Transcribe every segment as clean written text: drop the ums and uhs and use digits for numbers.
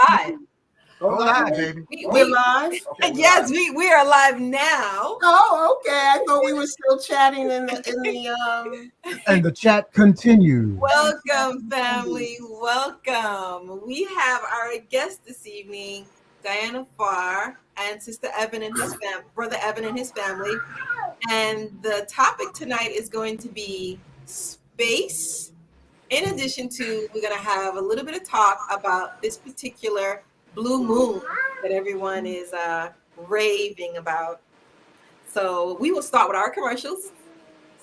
live. Go live, baby. We're live? Okay, yes, we are live now. Oh, okay. I thought we were still chatting in the And the chat continues. Welcome, family. Welcome. We have our guest this evening, Diana Pharr, and Sister Evan and his brother Evan and his family. And the topic tonight is going to be space. In addition to, we're going to have a little bit of talk about this particular blue moon that everyone is raving about. So we will start with our commercials.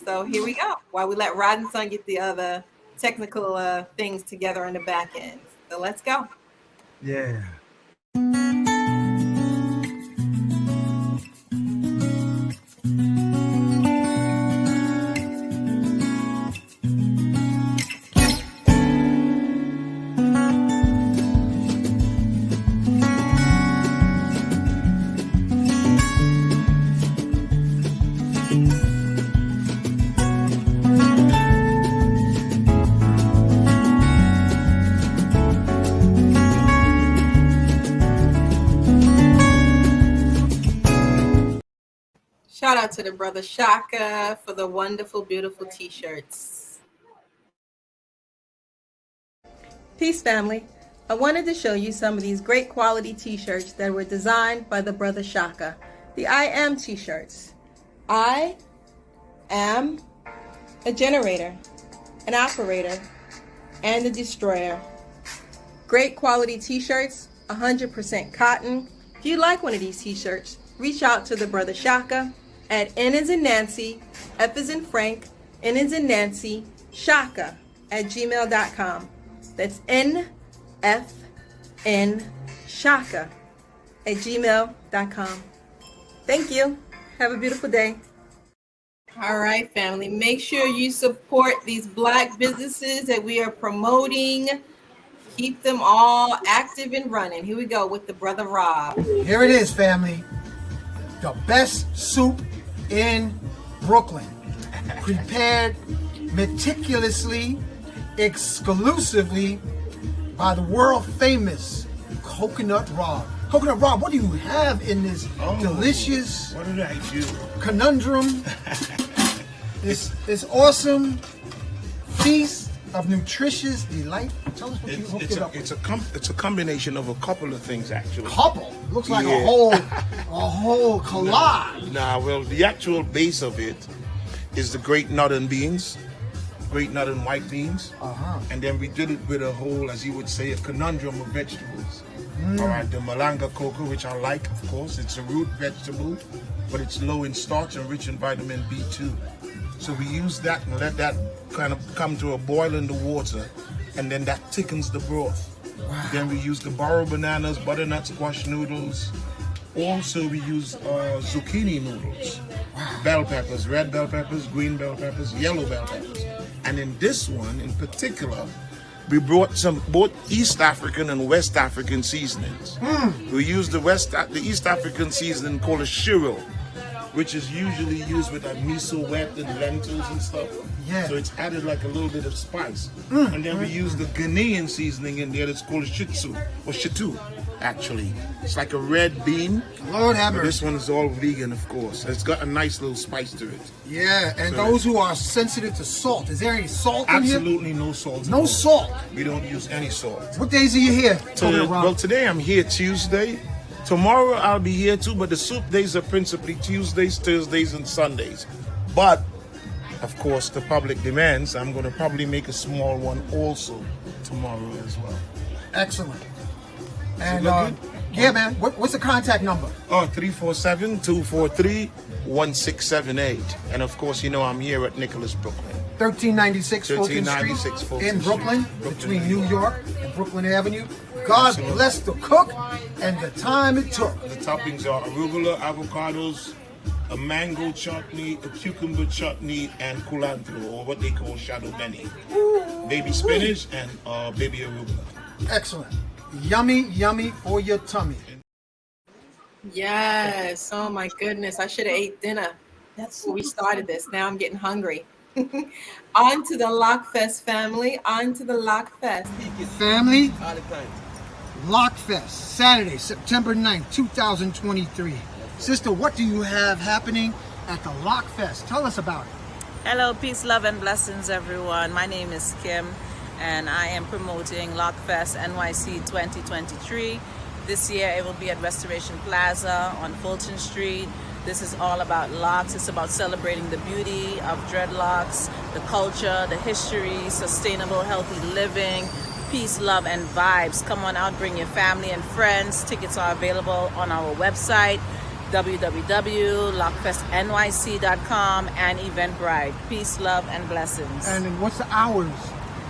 So here we go, while we let Rod and Son get the other technical things together on the back end. So let's go. Yeah. Shout out to the brother Shaka for the wonderful, beautiful t-shirts. Peace, family. I wanted to show you some of these great quality t-shirts that were designed by the brother Shaka. The I am t-shirts. I am a generator, an operator, and a destroyer. Great quality t-shirts, 100% cotton. If you like one of these t-shirts, reach out to the brother Shaka at N as in Nancy, F as in Frank, N as in Nancy, Shaka at gmail.com. That's NFN Shaka at gmail.com. Thank you. Have a beautiful day. All right, family. Make sure you support these Black businesses that we are promoting. Keep them all active and running. Here we go with the brother Rob. Here it is, family. The best soup in Brooklyn. Prepared meticulously, exclusively by the world famous Coconut Rob. Coconut Rob, what do you have in this delicious what did I do? Conundrum? this awesome feast of nutritious delight. Tell us what you hooked it up with. It's a combination of a couple of things, actually. Couple? Looks like Yeah. a whole collage. Nah, well, the actual base of it is the great northern beans, great northern white beans. And then we did it with a whole, as you would say, a conundrum of vegetables. All right, the malanga cocoa, which I like, of course. It's a root vegetable, but it's low in starch and rich in vitamin B2. So we use that and let that kind of come to a boil in the water, and then that thickens the broth. Wow. Then we use the borrow bananas, butternut squash noodles. Also we use zucchini noodles, bell peppers, red bell peppers, green bell peppers, yellow bell peppers. And in this one in particular, we brought some both East African and West African seasonings. We used the East African seasoning called a shiro, which is usually used with like miso wet and lentils and stuff. Yeah. So it's added like a little bit of spice. And then we use the Ghanaian seasoning in there that's called shitsu, or shitu, actually. It's like a red bean. Lord have But mercy. this one is all vegan, of course. It's got a nice little spice to it. Yeah, and So- those who are sensitive to salt, is there any salt in here? Absolutely no salt. No salt. We don't use any salt. What days are you here? Well, today I'm here Tuesday. Tomorrow I'll be here too, but the soup days are principally Tuesdays, Thursdays, and Sundays. But, of course, the public demands, I'm going to probably make a small one also tomorrow as well. Excellent. And look good? yeah, man. What's the contact number? 347-243-1678. And of course, you know I'm here at Nicholas, Brooklyn. 1396 Fulton 1396 Street Fulton in Brooklyn, Street. between New York and Brooklyn Avenue. God Absolutely. bless the cook and the time it took. The toppings are arugula, avocados, a mango chutney, a cucumber chutney, and culantro, or what they call shadow benny. Baby spinach and baby arugula. Excellent. Yummy, yummy for your tummy. Yes. Oh my goodness. I should have ate dinner. Before we started this. Now I'm getting hungry. On to the Lockfest, family. On to the Lockfest. Family, Lockfest, Saturday, September 9th, 2023. Sister, what do you have happening at the Lockfest? Tell us about it. Hello, peace, love, and blessings, everyone. My name is Kim, and I am promoting Lockfest NYC 2023. This year, it will be at Restoration Plaza on Fulton Street. This is all about locks. It's about celebrating the beauty of dreadlocks, the culture, the history, sustainable, healthy living, peace, love, and vibes. Come on out, bring your family and friends. Tickets are available on our website, www.lockfestnyc.com, and Eventbrite. Peace, love, and blessings. And what's the hours?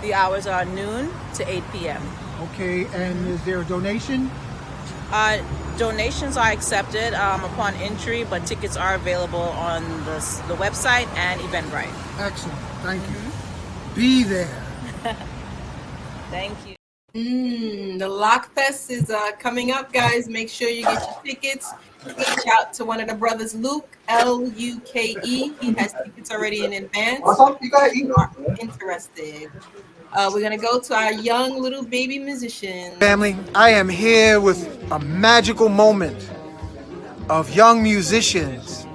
The hours are noon to 8 p.m. Okay, and is there a donation? Donations are accepted upon entry, but tickets are available on the website and Eventbrite. Excellent, thank you. Be there. Thank you. The Lockfest is coming up, guys. Make sure you get your tickets. Reach out to one of the brothers, Luke, L-U-K-E. He has tickets already in advance. If you are interested. We're going to go to our young little baby musician. Family, I am here with a magical moment of young musicians.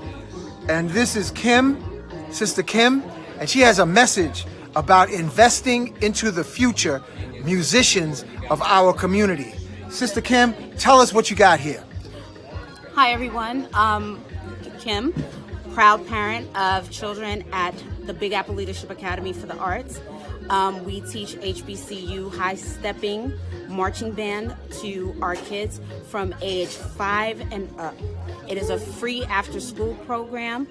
And this is Kim, Sister Kim, and she has a message about investing into the future musicians of our community. Sister Kim, tell us what you got here. Hi everyone, Kim, proud parent of children at the Big Apple Leadership Academy for the Arts. We teach HBCU high-stepping marching band to our kids from age 5 and up. It is a free after-school program,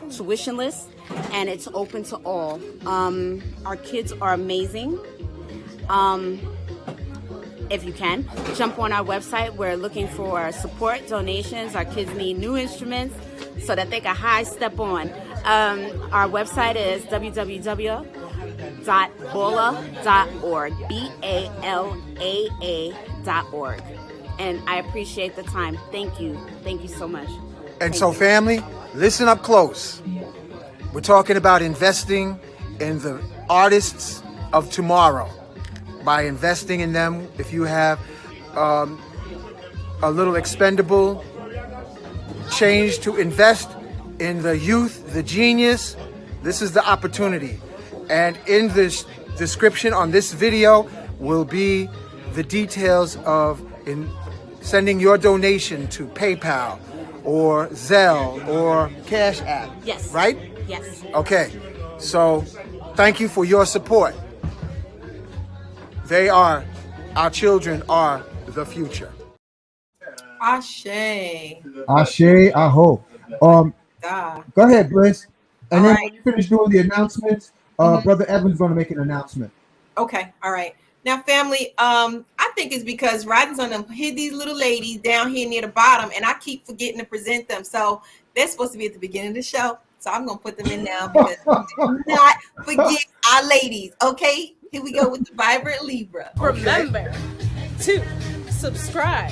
tuitionless, and it's open to all. Our kids are amazing. If you can, jump on our website. We're looking for support, donations. Our kids need new instruments so that they can high step on. Our website is www.balaa.org, BALAA.org. And I appreciate the time. Thank you. Thank you so much. And so, family, listen up close. We're talking about investing in the artists of tomorrow. By investing in them, if you have a little expendable change to invest in the youth, the genius, this is the opportunity. And in this description on this video will be the details of sending your donation to PayPal or Zelle or Cash App. Yes. Right? Yes. Okay. So thank you for your support. Our children are the future. Ashe. Ashe, I hope. Go ahead, Bliss. And then when you finish doing the announcements, Brother Evan's going to make an announcement. Okay, all right. Now, family, I think it's because Rising's on them hid these little ladies down here near the bottom, and I keep forgetting to present them. So they're supposed to be at the beginning of the show. So I'm going to put them in now because do not forget our ladies, okay? Here we go with the Vibrant Libra. Remember to subscribe,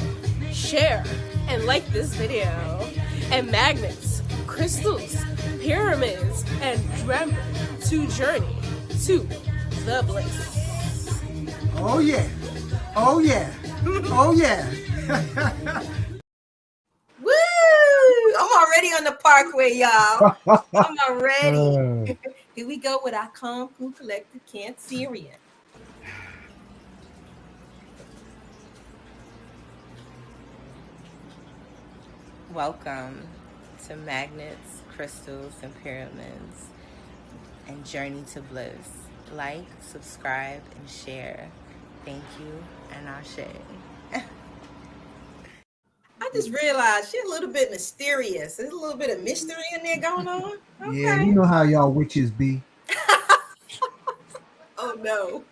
share, and like this video. And magnets, crystals, pyramids, and remember to journey to the bliss. Oh yeah. Oh yeah. Oh yeah. Woo! I'm already on the parkway, y'all. I'm already. Here we go with our Kung Fu Collective Cancerian. Welcome to Magnets, Crystals, and Pyramids, and Journey to Bliss. Like, subscribe, and share. Thank you, and Ashe. I just realized she's a little bit mysterious. There's a little bit of mystery in there going on. Okay. Yeah, you know how y'all witches be. Oh no.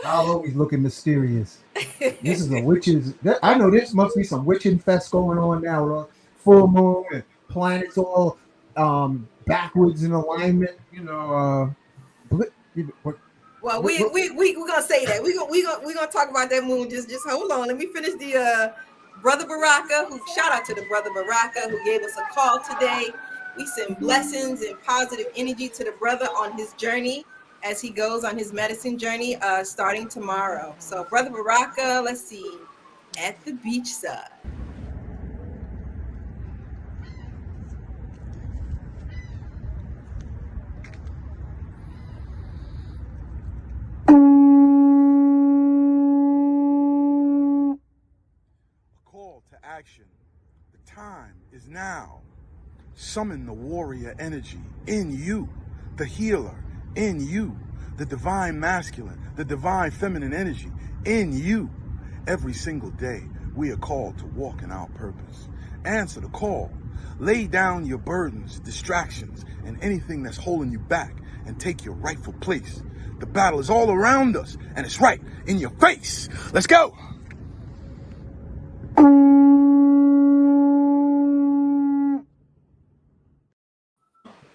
Y'all always looking mysterious. This is a witches. I know this must be some witching fest going on now. With full moon and planets all backwards in alignment. You know. Well, we're gonna say that. We're gonna talk about that moon. Just hold on. Let me finish the Brother Baraka, shout out to the Brother Baraka who gave us a call today. We send blessings and positive energy to the brother on his journey as he goes on his medicine journey starting tomorrow. So Brother Baraka, let's see. at the beachside. Call to action. The time is now. Summon the warrior energy in you, the healer in you, the divine masculine, the divine feminine energy in you. Every single day, we are called to walk in our purpose. Answer the call. Lay down your burdens, distractions, and anything that's holding you back, and take your rightful place. The battle is all around us, and it's right in your face. Let's go!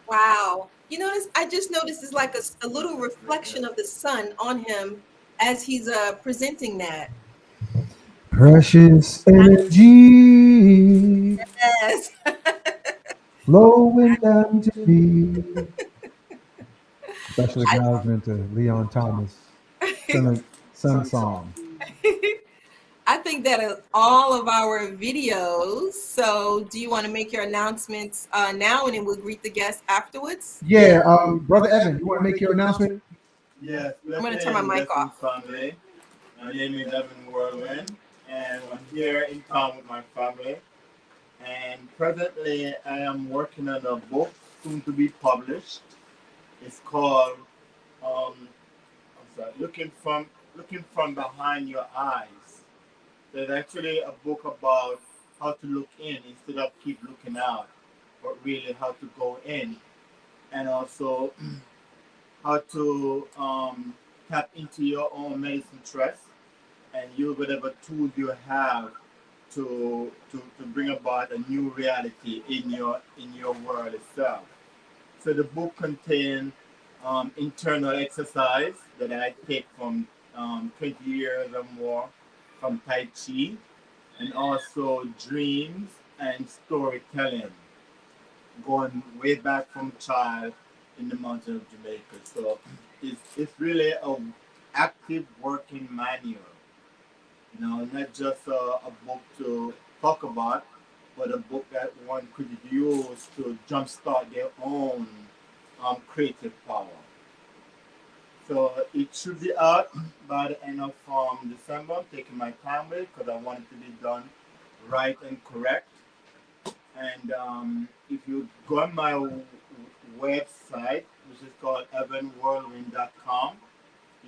Wow. You notice, I just noticed it's like a little reflection of the sun on him as he's presenting that. Precious energy Yes. flowing down to me. Special acknowledgement to Leon Thomas, Sun Song. I think that is all of our videos. So do you want to make your announcements now, and then we'll greet the guests afterwards? Yeah, Brother Evan, you want to make your announcement? Yes, I'm going to turn my mic off. Family. My name is Evan Whirlwind, and I'm here in town with my family. And presently, I am working on a book soon to be published. It's called Looking from Behind Your Eyes. There's actually a book about how to look in instead of keep looking out, but really how to go in, and also how to tap into your own medicine trust and use whatever tools you have to bring about a new reality in your world itself. So the book contains internal exercise that I take from 20 years or more from Tai Chi, and also dreams and storytelling, going way back from child in the mountain of Jamaica. So it's really a active working manual. Not just a book to talk about, but a book that one could use to jumpstart their own creative power. So it should be out by the end of December. I'm taking my time with it because I want it to be done right and correct. And if you go on my website, which is called evanwhirlwind.com,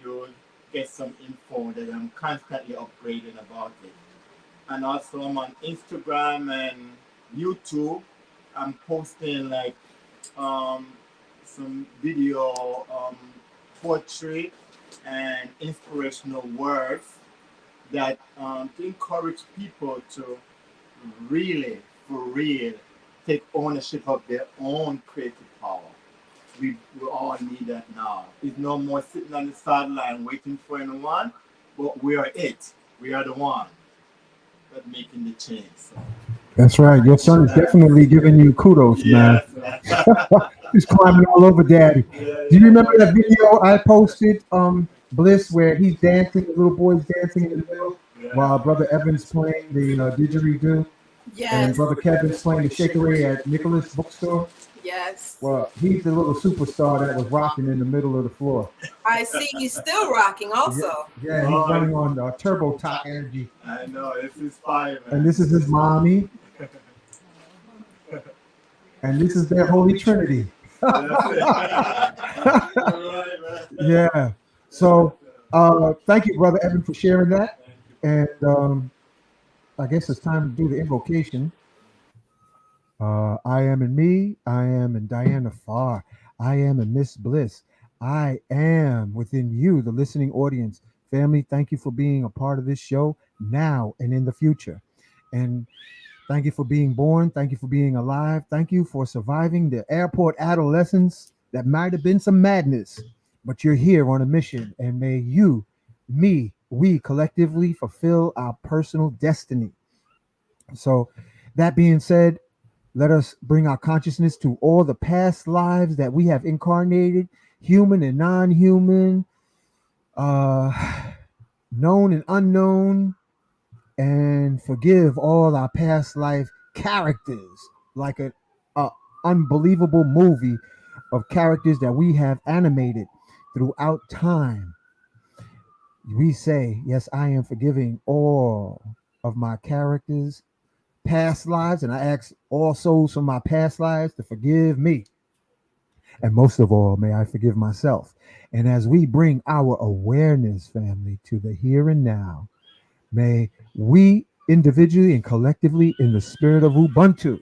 you'll get some info that I'm constantly upgrading about it. And also I'm on Instagram and YouTube. I'm posting like some video poetry and inspirational words that to encourage people to really, for real, take ownership of their own creative power. We all need that now. It's no more sitting on the sideline waiting for anyone, but we are it. We are the one that making the change. So. That's right. Your son is definitely giving you kudos, man. He's climbing all over daddy. Do you remember that video I posted, Bliss, where he's dancing, the little boy's dancing in the middle while Brother Evan's playing the didgeridoo? Yes. And Brother Kevin's playing the shakeray at Nicholas Bookstore? Yes. Well, he's the little superstar that was rocking in the middle of the floor. I see he's still rocking also. Yeah, he's running on turbo top energy. I know, this is fire, man. And this is his mommy. And this is their Holy Trinity. Yeah. So thank you, Brother Evan, for sharing that. And I guess it's time to do the invocation. I am in me. I am in Diana Pharr. I am in Miss Bliss. I am within you, the listening audience. Family, thank you for being a part of this show now and in the future. And thank you for being born. Thank you for being alive. Thank you for surviving the airport adolescence that might have been some madness, but you're here on a mission. And may you, me, we collectively fulfill our personal destiny. So that being said, let us bring our consciousness to all the past lives that we have incarnated, human and non-human, known and unknown, and forgive all our past life characters, like an unbelievable movie of characters that we have animated throughout time. We say, yes, I am forgiving all of my characters' past lives, and I ask all souls from my past lives to forgive me. And most of all, may I forgive myself. And as we bring our awareness, family, to the here and now, may we individually and collectively, in the spirit of Ubuntu,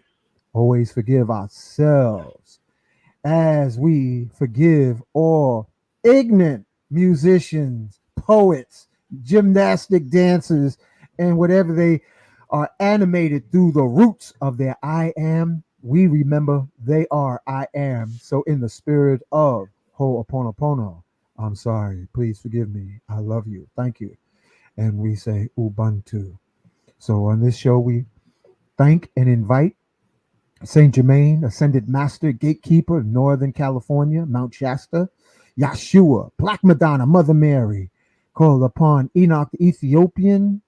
always forgive ourselves as we forgive all ignorant musicians, poets, gymnastic dancers, and whatever they are animated through the roots of their I am. We remember they are I am. So, in the spirit of Ho'oponopono, I'm sorry. Please forgive me. I love you. Thank you. And we say Ubuntu. So, on this show, we thank and invite Saint Germain, Ascended Master, Gatekeeper, Northern California, Mount Shasta, Yeshua, Black Madonna, Mother Mary, call upon Enoch the Ethiopian,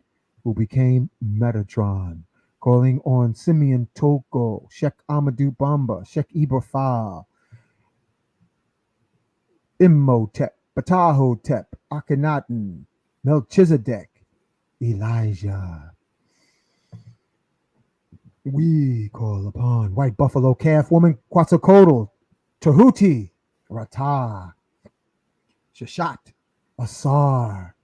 who became Metatron, calling on Simeon Toko, Sheikh Amadou Bamba, Sheikh Ibrahim, Imhotep, Ptahotep, Akhenaten, Melchizedek, Elijah. We call upon White Buffalo Calf Woman, Quetzalcoatl, Tahuti, Ratah, Shashat, Asar,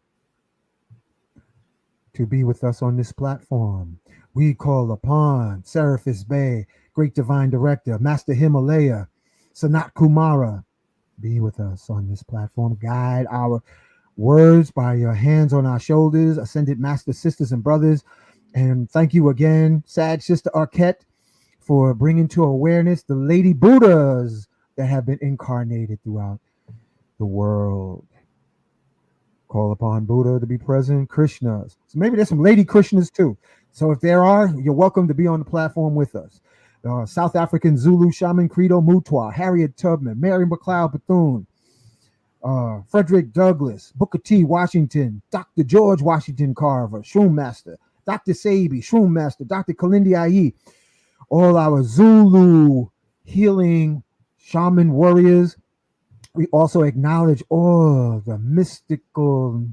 to be with us on this platform. We call upon Seraphis Bey, Great Divine Director, Master Himalaya, Sanat Kumara, be with us on this platform. Guide our words by your hands on our shoulders, Ascended Master Sisters and Brothers. And thank you again, Sag Sister Arquette, for bringing to awareness the Lady Buddhas that have been incarnated throughout the world. Call upon Buddha to be present, Krishnas. So maybe there's some Lady Krishnas too. So if there are, you're welcome to be on the platform with us. South African Zulu Shaman Credo Mutwa, Harriet Tubman, Mary McLeod Bethune, Frederick Douglass, Booker T. Washington, Dr. George Washington Carver, Shroom Master, Dr. Sabi, Shroom Master, Dr. Kalindi Ayi, all our Zulu healing shaman warriors. We also acknowledge all the mystical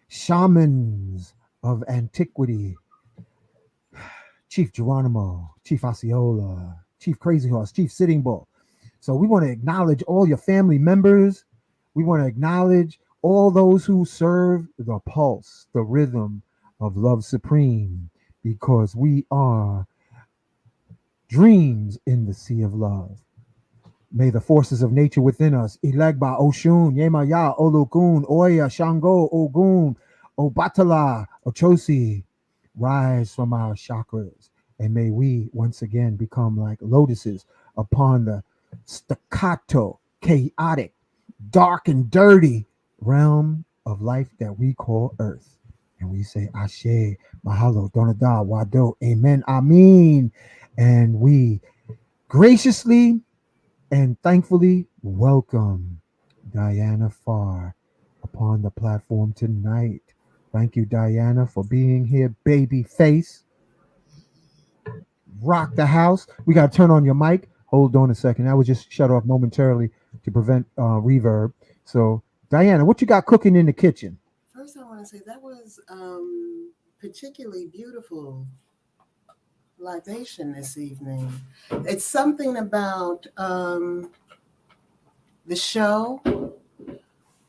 shamans of antiquity. Chief Geronimo, Chief Osceola, Chief Crazy Horse, Chief Sitting Bull. So we want to acknowledge all your family members. We want to acknowledge all those who serve the pulse, the rhythm of love supreme, because we are dreams in the sea of love. May the forces of nature within us, Ilegba, Oshun, Yemaya, Olokun, Oya, Shango, Ogun, Obatala, Ochosi, rise from our chakras. And may we once again become like lotuses upon the staccato, chaotic, dark and dirty realm of life that we call Earth. And we say Ashe, Mahalo, Donada, Wado, Amen, Amen. And we graciously and thankfully welcome Diana Pharr upon the platform tonight. Thank you, Diana, for being here, baby face. Rock the house. We got to turn on your mic. Hold on a second. I was just shut off momentarily to prevent reverb. So, Diana, what you got cooking in the kitchen? First, I want to say that was particularly beautiful libation this evening. It's something about the show,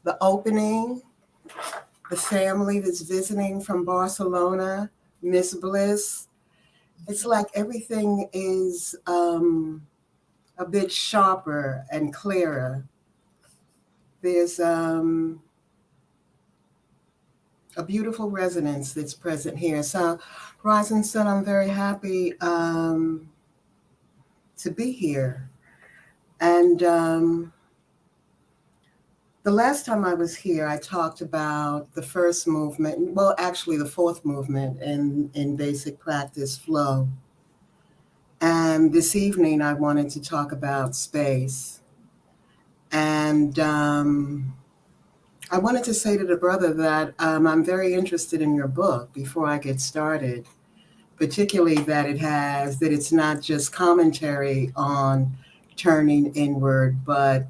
the opening, the family that's visiting from Barcelona, Miss Bliss. It's like everything is a bit sharper and clearer. There's a beautiful resonance that's present here. So, Rising Sun, I'm very happy to be here. And the last time I was here, I talked about the first movement, well, actually the fourth movement in basic practice flow. And this evening, I wanted to talk about space. And I wanted to say to the brother that I'm very interested in your book before I get started, particularly that it's not just commentary on turning inward, but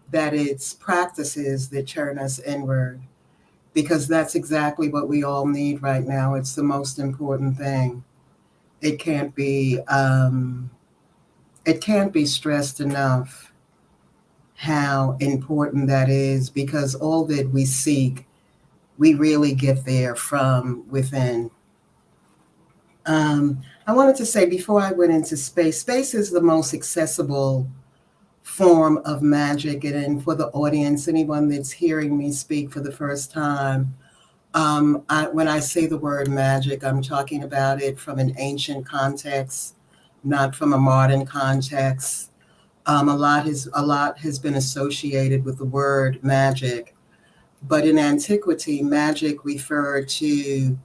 that it's practices that turn us inward, because that's exactly what we all need right now. It's the most important thing. It can't be stressed enough how important that is, because all that we seek, we really get there from within. I wanted to say before I went into space, space is the most accessible form of magic. And for the audience, anyone that's hearing me speak for the first time, when I say the word magic, I'm talking about it from an ancient context, not from a modern context. A lot has been associated with the word magic, but in antiquity, magic referred to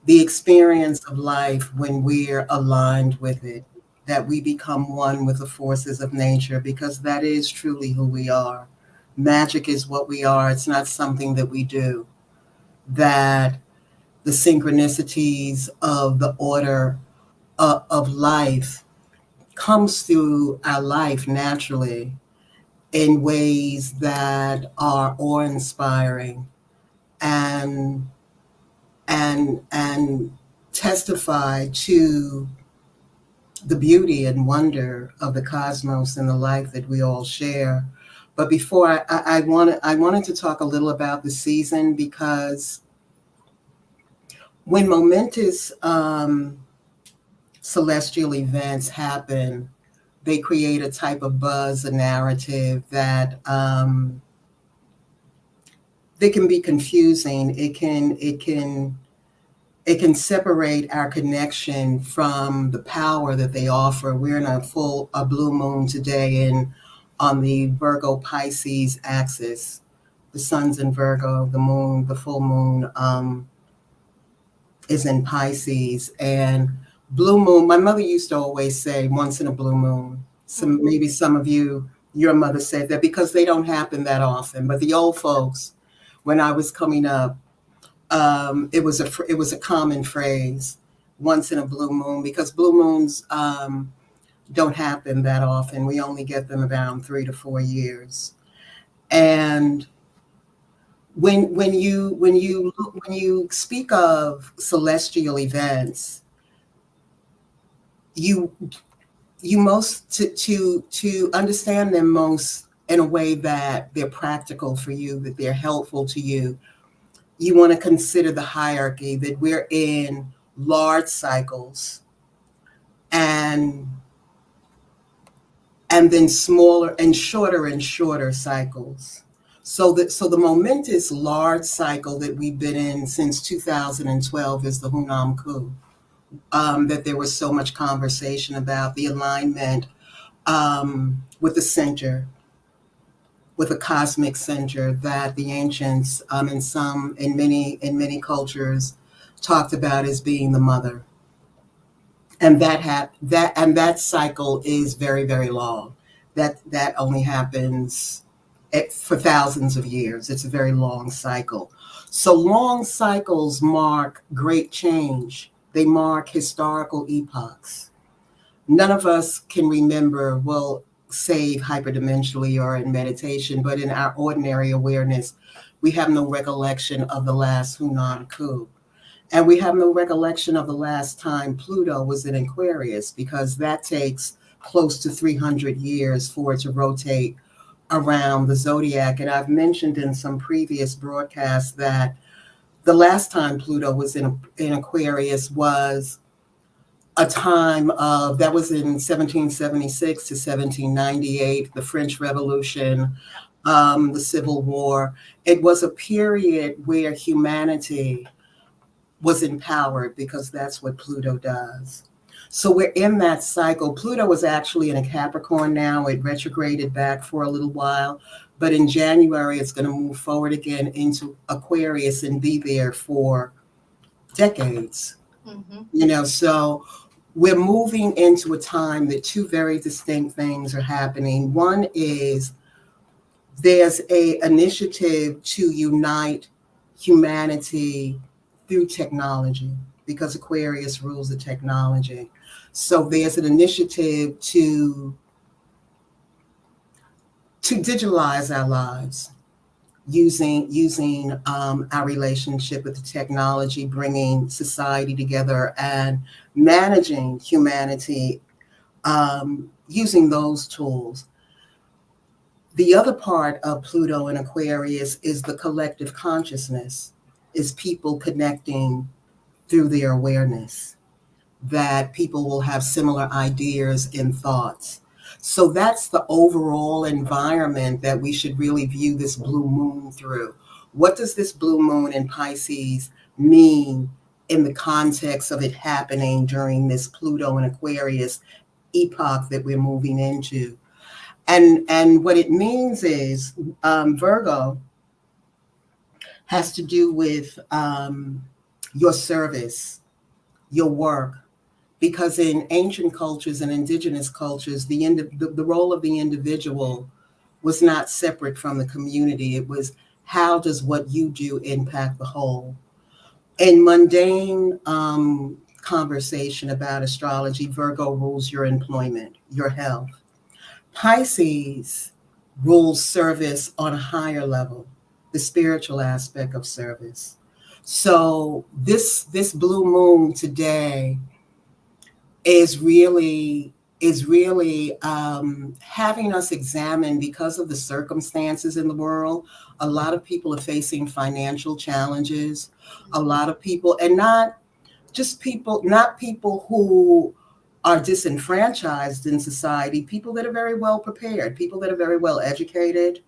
the experience of life when we're aligned with it, that we become one with the forces of nature, because that is truly who we are. Magic is what we are. It's not something that we do. That the synchronicities of the order of life comes through our life naturally in ways that are awe-inspiring and and testify to the beauty and wonder of the cosmos and the life that we all share. But before I wanted to talk a little about the season, because when momentous celestial events happen, they create a type of buzz, a narrative that they can be confusing. It can separate our connection from the power that they offer. We're in a blue moon today, and on the Virgo Pisces axis, the sun's in Virgo, the moon, the full moon is in Pisces. And blue moon, my mother used to always say once in a blue moon. Maybe some of you, your mother said that, because they don't happen that often. But the old folks, when I was coming up, it was a common phrase, once in a blue moon, because blue moons don't happen that often. We only get them around 3 to 4 years. And when you speak of celestial events, you most to understand them most in a way that they're practical for you, that they're helpful to you. You want to consider the hierarchy, that we're in large cycles and then smaller and shorter cycles. So the momentous large cycle that we've been in since 2012 is the Hunam Ku, that there was so much conversation about the alignment with the center, with a cosmic center that the ancients, in many cultures, talked about as being the mother. And that cycle is very, very long. That only happens for thousands of years. It's a very long cycle. So long cycles mark great change. They mark historical epochs. None of us can remember, well, save hyperdimensionally or in meditation, but in our ordinary awareness, we have no recollection of the last Hunan Ku. And we have no recollection of the last time Pluto was in Aquarius, because that takes close to 300 years for it to rotate around the zodiac. And I've mentioned in some previous broadcasts that the last time Pluto was in Aquarius was a time of, that was in 1776 to 1798, the French Revolution, the Civil War. It was a period where humanity was empowered, because that's what Pluto does. So we're in that cycle. Pluto was actually in a Capricorn now. It retrograded back for a little while, but in January, it's going to move forward again into Aquarius and be there for decades. So we're moving into a time that two very distinct things are happening. One is there's a initiative to unite humanity through technology, because Aquarius rules the technology. So there's an initiative to digitalize our lives using our relationship with the technology, bringing society together and managing humanity using those tools. The other part of Pluto and Aquarius is the collective consciousness, is people connecting through their awareness, that people will have similar ideas and thoughts. So that's the overall environment that we should really view this blue moon through. What does this blue moon in Pisces mean in the context of it happening during this Pluto and Aquarius epoch that we're moving into? And what it means is Virgo has to do with your service, your work, because in ancient cultures and indigenous cultures, the role of the individual was not separate from the community. It was, how does what you do impact the whole? In mundane conversation about astrology, Virgo rules your employment, your health. Pisces rules service on a higher level, the spiritual aspect of service. So this blue moon today is really having us examine, because of the circumstances in the world. A lot of people are facing financial challenges. A lot of people, and not people who are disenfranchised in society, people that are very well prepared, people that are very well educated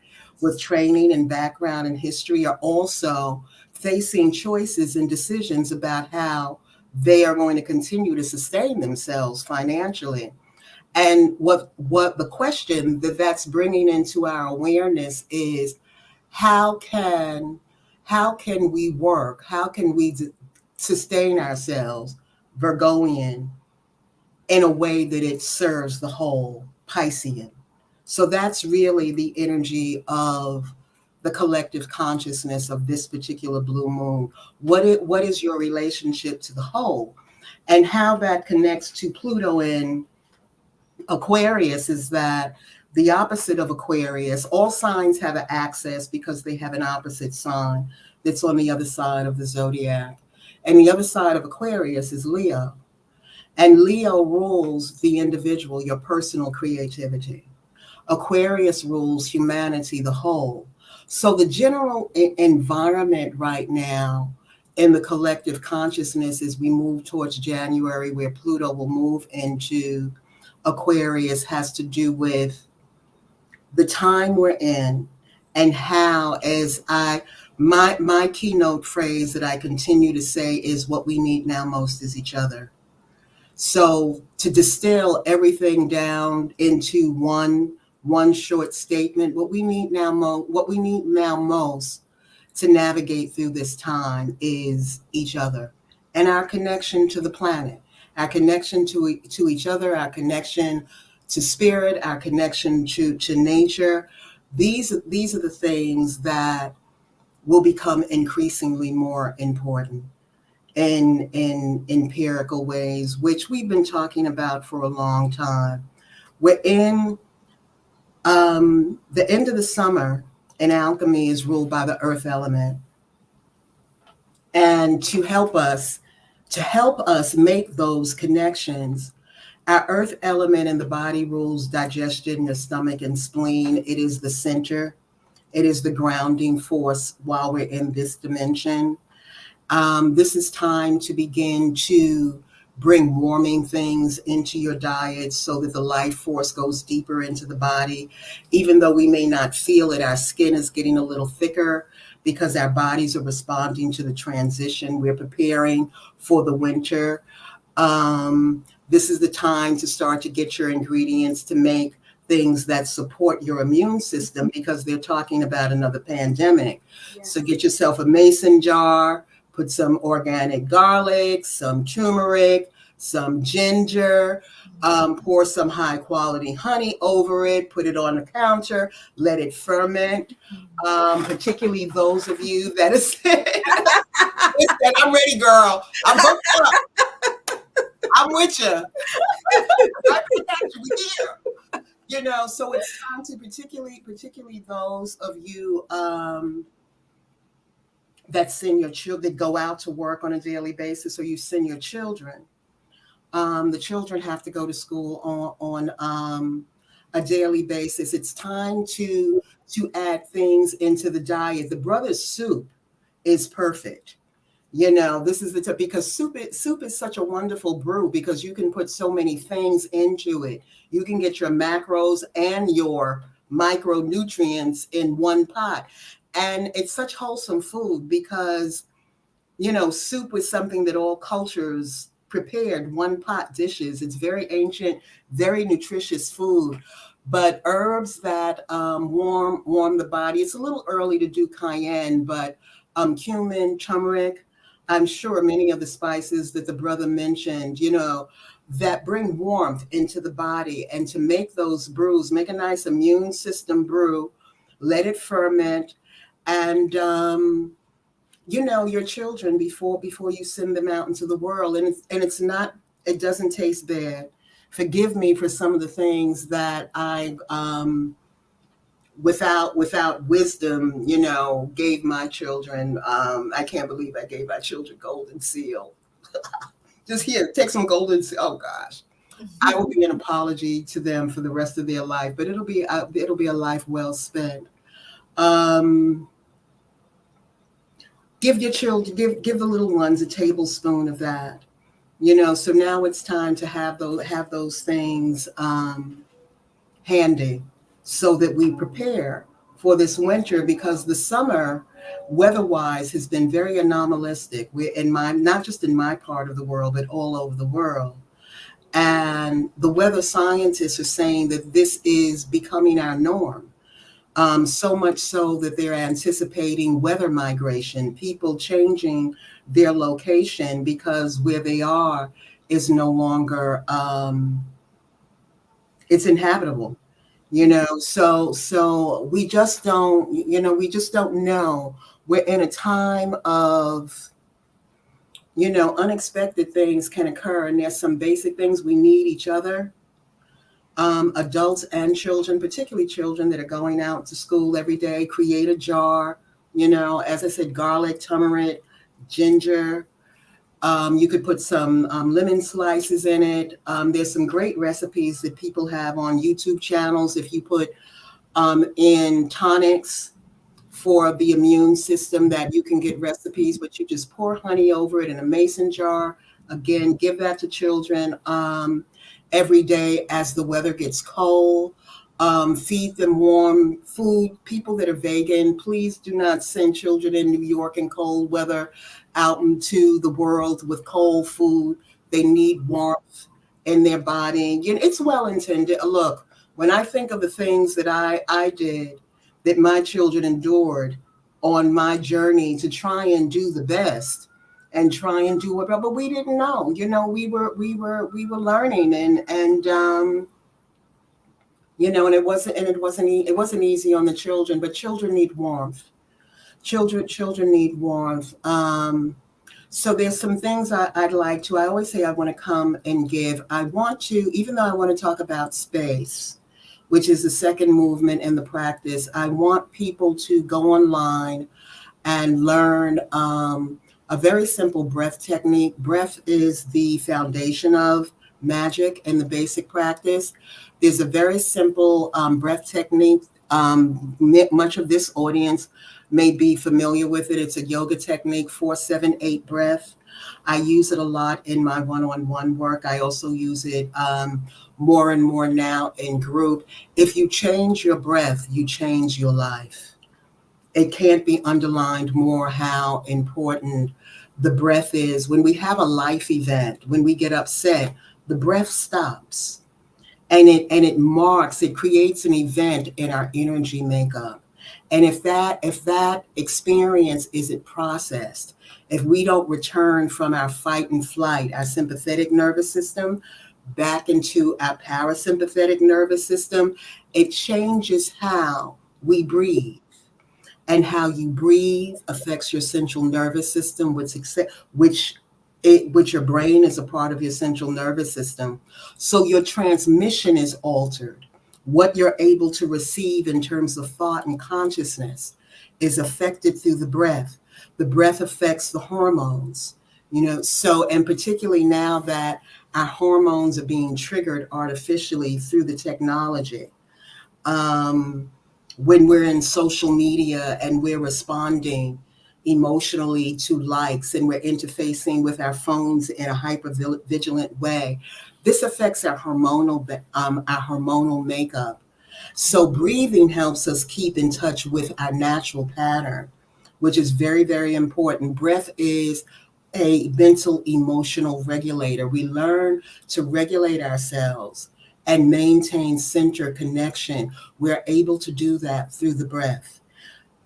with training and background and history, are also facing choices and decisions about how they are going to continue to sustain themselves financially. And what the question that's bringing into our awareness is, how can we work? How can we sustain ourselves, Virgoian, in a way that it serves the whole, Piscean? So that's really the energy of the collective consciousness of this particular blue moon. What is your relationship to the whole? And how that connects to Pluto in Aquarius is that the opposite of Aquarius, all signs have an axis because they have an opposite sign that's on the other side of the zodiac. And the other side of Aquarius is Leo. And Leo rules the individual, your personal creativity. Aquarius rules humanity, the whole. So the general environment right now in the collective consciousness, as we move towards January, where Pluto will move into Aquarius, has to do with the time we're in, and how, as my keynote phrase that I continue to say is, what we need now most is each other. So to distill everything down into one short statement, what we need now most to navigate through this time is each other, and our connection to the planet, our connection to each other, our connection to spirit, our connection to nature. These are the things that will become increasingly more important in empirical ways, which we've been talking about for a long time. We're in the end of the summer, and alchemy is ruled by the earth element. And to help us make those connections, our earth element in the body rules digestion, the stomach and spleen. It is the center. It is the grounding force while we're in this dimension. This is time to begin to bring warming things into your diet so that the life force goes deeper into the body. Even though we may not feel it, our skin is getting a little thicker because our bodies are responding to the transition. We're preparing for the winter. This is the time to start to get your ingredients to make things that support your immune system, because they're talking about another pandemic. Yeah. So get yourself a mason jar, put some organic garlic, some turmeric, some ginger, pour some high quality honey over it, put it on the counter, let it ferment. Particularly those of you that is, listen, I'm ready, girl. I'm hooked up. I'm with you. I got you. We here. You know, so it's time to particularly those of you that send your children, that go out to work on a daily basis, or you send your children. The children have to go to school on a daily basis. It's time to add things into the diet. The brother's soup is perfect. You know, this is because soup is such a wonderful brew because you can put so many things into it. You can get your macros and your micronutrients in one pot. And it's such wholesome food because, you know, soup is something that all cultures prepared, one pot dishes. It's very ancient, very nutritious food. But herbs that warm the body. It's a little early to do cayenne, but cumin, turmeric, I'm sure many of the spices that the brother mentioned, you know, that bring warmth into the body. And to make those brews, make a nice immune system brew, let it ferment, and you know, your children before you send them out into the world. And it's not, it doesn't taste bad. Forgive me for some of the things that I without wisdom, you know, gave my children. I can't believe I gave my children golden seal. Just here, take some golden seal. Oh gosh. I will be an apology to them for the rest of their life, but it'll be a life well spent. Give your children, give the little ones a tablespoon of that. You know, so now it's time to have those things handy so that we prepare for this winter, because the summer weather-wise has been very anomalistic. We're not just in my part of the world, but all over the world. And the weather scientists are saying that this is becoming our norm. So much so that they're anticipating weather migration, people changing their location because where they are is no longer, it's inhabitable, you know? So we just don't know. We're in a time of, you know, unexpected things can occur, and there's some basic things. We need each other. Adults and children, particularly children that are going out to school every day, create a jar, you know, as I said, garlic, turmeric, ginger. You could put some lemon slices in it. There's some great recipes that people have on YouTube channels. If you put in tonics for the immune system, that you can get recipes, but you just pour honey over it in a mason jar. Again, give that to children every day as the weather gets cold. Feed them warm food. People that are vegan, please do not send children in New York in cold weather out into the world with cold food. They need warmth in their body. You know, it's well intended. Look, when I think of the things that I did, that my children endured on my journey to try and do the best and try and do what, but we didn't know. You know, we were learning, and you know, and it wasn't easy on the children. But children need warmth. Children need warmth. So there's some things I'd like to. I always say I want to come and give. I want to, even though I want to talk about space, which is the second movement in the practice. I want people to go online and learn a very simple breath technique. Breath is the foundation of magic and the basic practice. There's a very simple breath technique. Much of this audience may be familiar with it. It's a yoga technique, 4-7-8 breath. I use it a lot in my one-on-one work. I also use it more and more now in group. If you change your breath, you change your life. It can't be underlined more how important the breath is. When we have a life event, when we get upset, the breath stops. And it creates an event in our energy makeup. And if that experience isn't processed, if we don't return from our fight and flight, our sympathetic nervous system, back into our parasympathetic nervous system, it changes how we breathe. And how you breathe affects your central nervous system, which which your brain is a part of your central nervous system. So your transmission is altered. What you're able to receive in terms of thought and consciousness is affected through the breath. The breath affects the hormones, so, and particularly now that our hormones are being triggered artificially through the technology. Um, when we're in social media and we're responding emotionally to likes and we're interfacing with our phones in a hyper vigilant way, this affects our hormonal makeup. So breathing helps us keep in touch with our natural pattern, which is very, very important. Breath is a mental emotional regulator. We learn to regulate ourselves and maintain center connection. We're able to do that through the breath.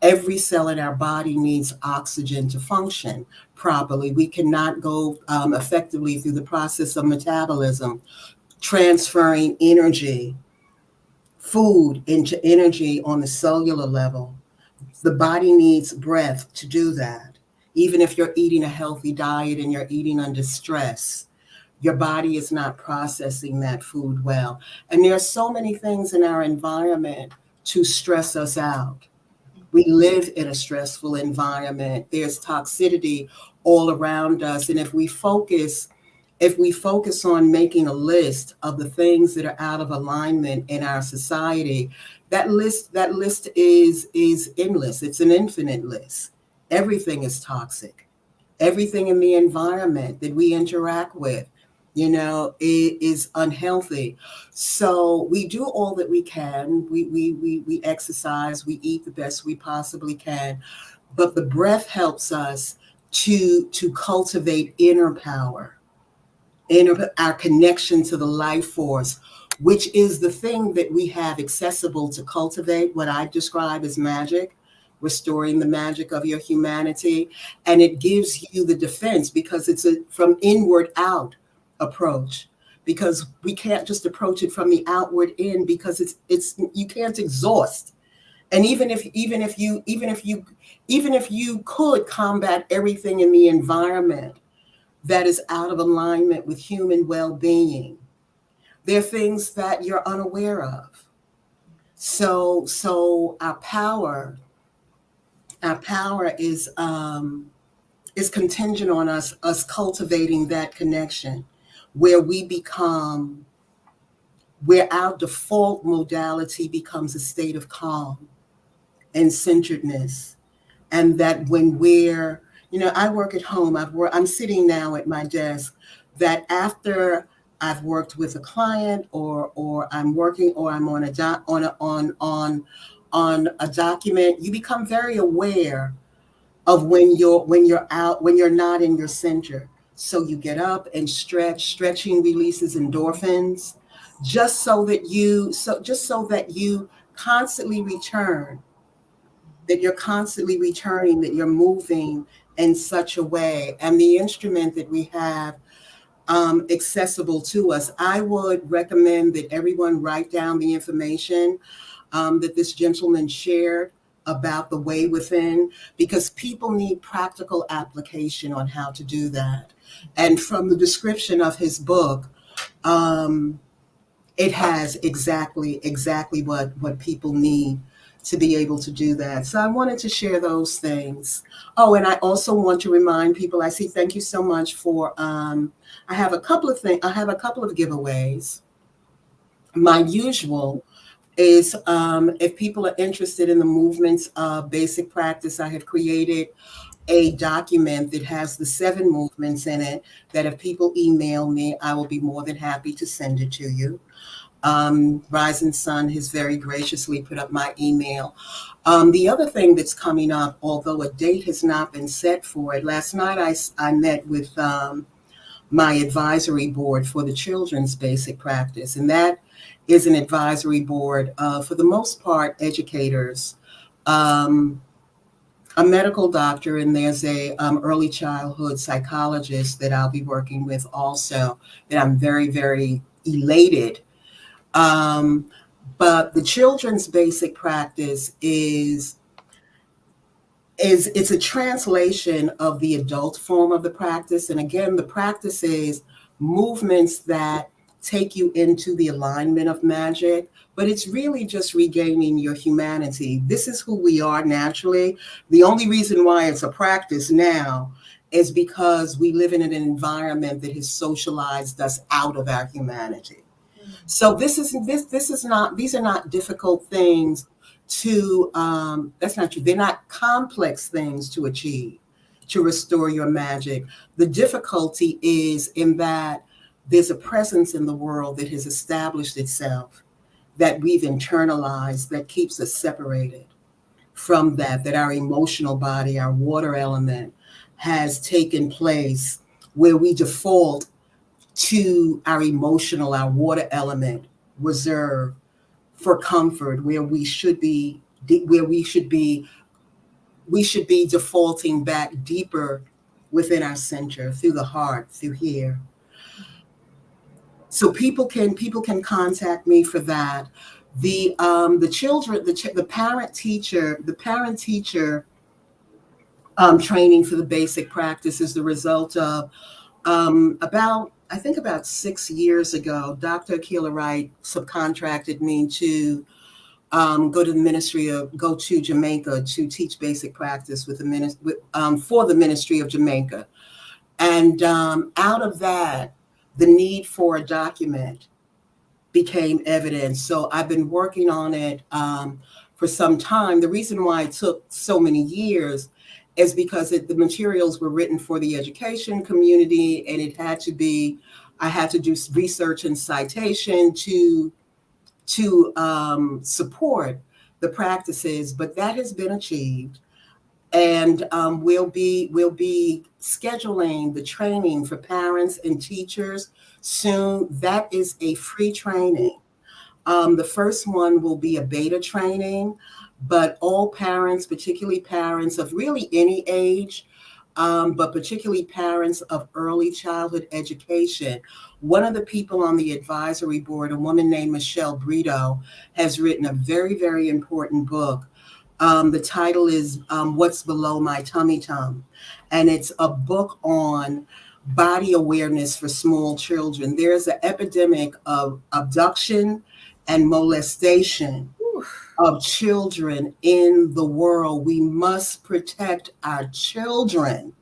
Every cell in our body needs oxygen to function properly. We cannot go effectively through the process of metabolism, transferring energy, food into energy on the cellular level. The body needs breath to do that. Even if you're eating a healthy diet and you're eating under stress, your body is not processing that food well. And there are so many things in our environment to stress us out. We live in a stressful environment. There's toxicity all around us. And if we focus on making a list of the things that are out of alignment in our society, that list is endless. It's an infinite list. Everything is toxic. Everything in the environment that we interact with, is unhealthy. So we do all that we can. We exercise, we eat the best we possibly can. But the breath helps us to cultivate inner power, our connection to the life force, which is the thing that we have accessible to cultivate, what I describe as magic, restoring the magic of your humanity. And it gives you the defense because it's a from inward out approach. Because we can't just approach it from the outward in, because it's you can't exhaust. And even if you could combat everything in the environment that is out of alignment with human well-being, there are things that you're unaware of. So our power is contingent on us cultivating that connection, where where our default modality becomes a state of calm and centeredness. And that when I work at home, I'm sitting now at my desk, that after I've worked with a client or I'm working or I'm on a document, you become very aware of when you're not in your center. So you get up and stretching releases endorphins, just so that you constantly return, that you're constantly returning, that you're moving in such a way. And the instrument that we have accessible to us, I would recommend that everyone write down the information that this gentleman shared about the way within, because people need practical application on how to do that. And from the description of his book, it has exactly what people need to be able to do that. So I wanted to share those things. Oh, and I also want to remind people, I see, thank you so much for, I have a couple of giveaways. My usual is, if people are interested in the movements of basic practice, I have created a document that has the 7 movements in it, that if people email me, I will be more than happy to send it to you. Rising Sun has very graciously put up my email. The other thing that's coming up, although a date has not been set for it, last night I met with my advisory board for the children's basic practice, and that is an advisory board, for the most part, educators a medical doctor, and there's a early childhood psychologist that I'll be working with also, that I'm very, very elated. But the children's basic practice is it's a translation of the adult form of the practice. And again, the practice is movements that take you into the alignment of magic, but it's really just regaining your humanity. This is who we are naturally. The only reason why it's a practice now is because we live in an environment that has socialized us out of our humanity. So this is not, these are not difficult things to that's not true. They're not complex things to achieve, to restore your magic. The difficulty is in that there's a presence in the world that has established itself, that we've internalized, that keeps us separated from that our emotional body, our water element, has taken place, where we default to our emotional, our water element reserve for comfort, where we should be defaulting back deeper within our center, through the heart, through here. So people can contact me for that. The children, the parent teacher training for the basic practice is the result of about 6 years ago. Dr. Akila Wright subcontracted me to go to Jamaica to teach basic practice with for the Ministry of Jamaica. And out of that, the need for a document became evident. So I've been working on it for some time. The reason why it took so many years is because the materials were written for the education community, and I had to do research and citation to support the practices, but that has been achieved. And we'll be scheduling the training for parents and teachers soon. That is a free training. The first one will be a beta training, but all parents, particularly parents of really any age, but particularly parents of early childhood education. One of the people on the advisory board, a woman named Michelle Brito, has written a very, very important book. The title is What's Below My Tummy Tum, and it's a book on body awareness for small children. There's an epidemic of abduction and molestation of children in the world. We must protect our children.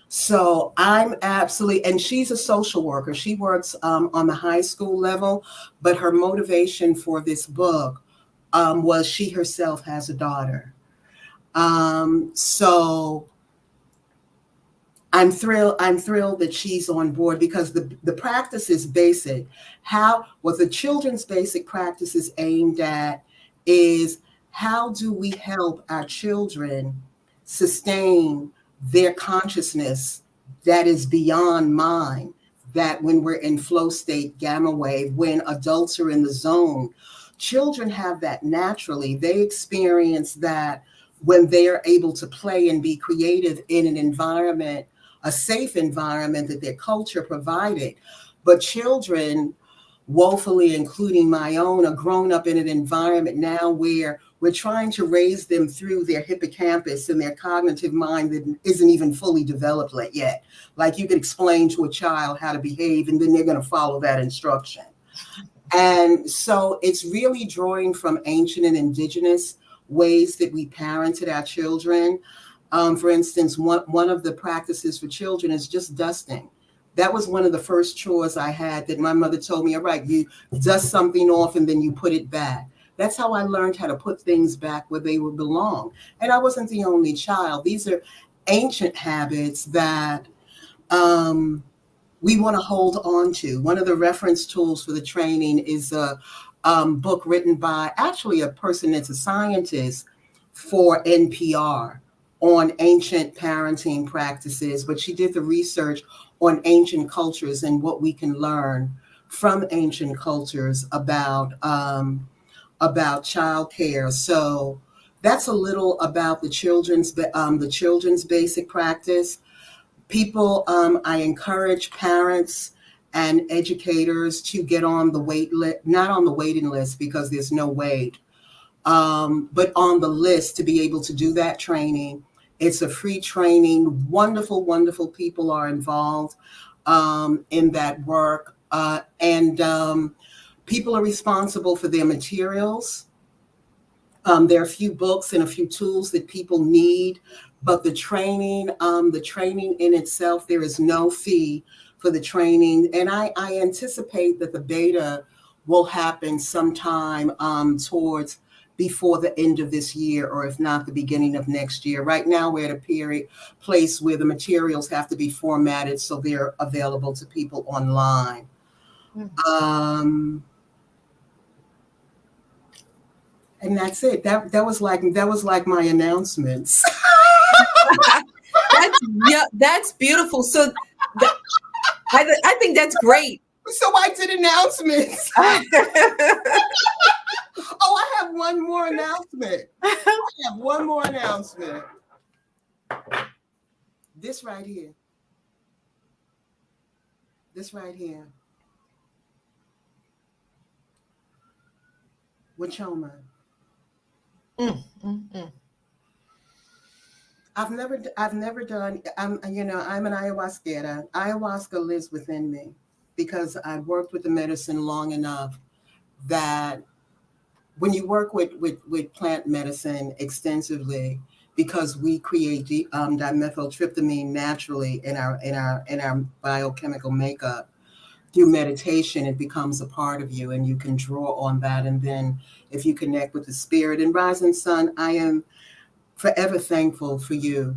So I'm absolutely, and she's a social worker. She works on the high school level, but her motivation for this book was she herself has a daughter. So I'm thrilled that she's on board, because the practice is basic. What the children's basic practice is aimed at is, how do we help our children sustain their consciousness that is beyond mind, that when we're in flow state, gamma wave, when adults are in the zone, children have that naturally. They experience that when they are able to play and be creative in an environment, a safe environment that their culture provided. But children, woefully, including my own, are grown up in an environment now where we're trying to raise them through their hippocampus and their cognitive mind that isn't even fully developed yet. Like, you could explain to a child how to behave, and then they're going to follow that instruction. And so it's really drawing from ancient and indigenous ways that we parented our children. For instance, one of the practices for children is just dusting. That was one of the first chores I had that my mother told me, all right, you dust something off and then you put it back. That's how I learned how to put things back where they would belong. And I wasn't the only child. These are ancient habits that we want to hold on to. One of the reference tools for the training is a book written by actually a person that's a scientist for NPR on ancient parenting practices, but she did the research on ancient cultures and what we can learn from ancient cultures about childcare. So that's a little about the children's basic practice. People, I encourage parents and educators to get on the wait list, not on the waiting list because there's no wait, but on the list to be able to do that training. It's a free training. Wonderful, wonderful people are involved in that work. And people are responsible for their materials. There are a few books and a few tools that people need, but the training in itself, there is no fee for the training. And I anticipate that the beta will happen sometime towards before the end of this year, or if not the beginning of next year. Right now, we're at a place where the materials have to be formatted so they're available to people online. And that's it. That was like my announcements. That's beautiful. So I think that's great. So I did announcements. Oh, I have one more announcement. This right here. Wachoma. I've never done. I'm an ayahuasquera. Ayahuasca lives within me because I've worked with the medicine long enough that when you work with plant medicine extensively, because we create dimethyltryptamine naturally in our biochemical makeup through meditation, it becomes a part of you, and you can draw on that. And then if you connect with the spirit and Rising Sun, I am forever thankful for you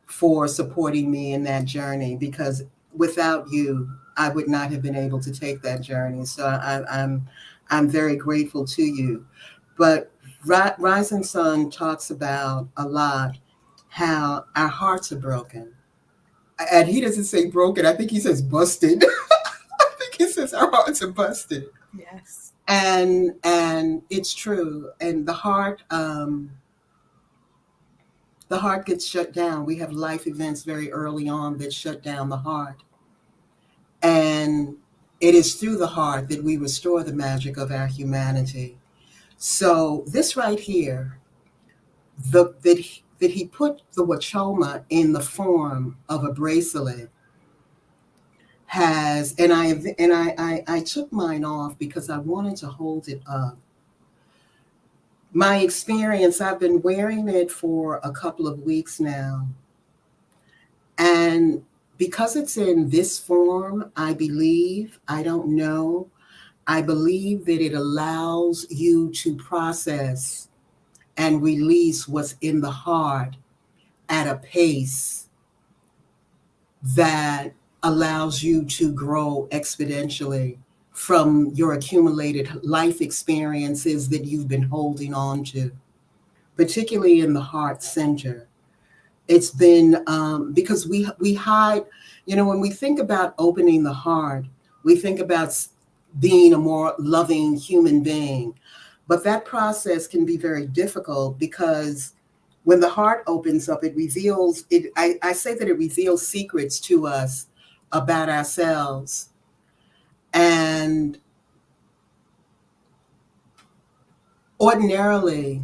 for supporting me in that journey, because without you, I would not have been able to take that journey. So I'm very grateful to you. But Rising Sun talks about a lot how our hearts are broken. And he doesn't say broken. I think he says busted. I think he says our hearts are busted. Yes. And it's true. And the heart gets shut down. We have life events very early on that shut down the heart. And it is through the heart that we restore the magic of our humanity. So this right here, that he put the Wachoma in the form of a bracelet has, and I took mine off because I wanted to hold it up. My experience, I've been wearing it for a couple of weeks now. And because it's in this form, I believe, I don't know, I believe that it allows you to process and release what's in the heart at a pace that allows you to grow exponentially from your accumulated life experiences that you've been holding on to, particularly in the heart center. It's been because we hide, when we think about opening the heart, we think about being a more loving human being. But that process can be very difficult because when the heart opens up, it reveals it. I say that it reveals secrets to us about ourselves. And ordinarily,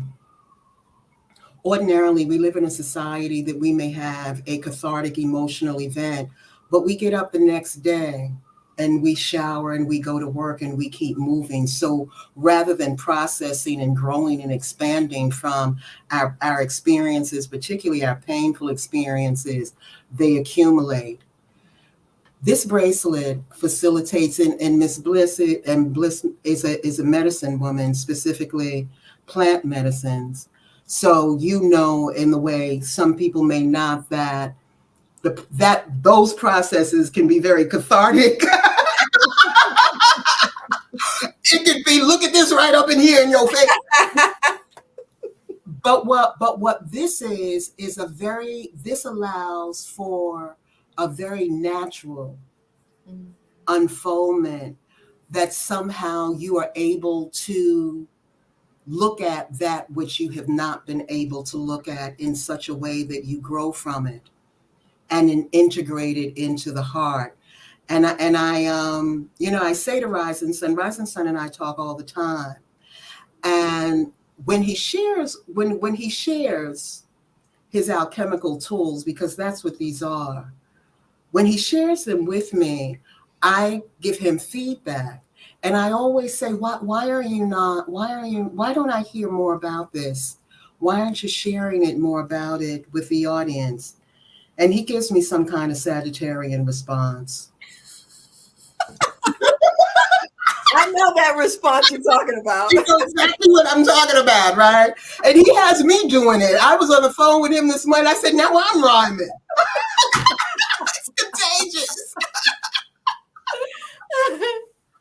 we live in a society that we may have a cathartic emotional event, but we get up the next day and we shower and we go to work and we keep moving. So rather than processing and growing and expanding from our experiences, particularly our painful experiences, they accumulate. This bracelet facilitates, and Miss Bliss, and Bliss is a medicine woman, specifically plant medicines. So in the way some people may not, that those processes can be very cathartic. It can be, look at this right up in here in your face. But what this is this allows for a very natural unfoldment, that somehow you are able to look at that which you have not been able to look at in such a way that you grow from it and then integrate it into the heart. I say to Rising Sun and I talk all the time. And when he shares his alchemical tools, because that's what these are, when he shares them with me, I give him feedback. And I always say, why don't I hear more about this? Why aren't you sharing it more about it with the audience? And he gives me some kind of Sagittarian response. I know that response you're talking about. You know exactly what I'm talking about, right? And he has me doing it. I was on the phone with him this morning. I said, now I'm rhyming. It's contagious.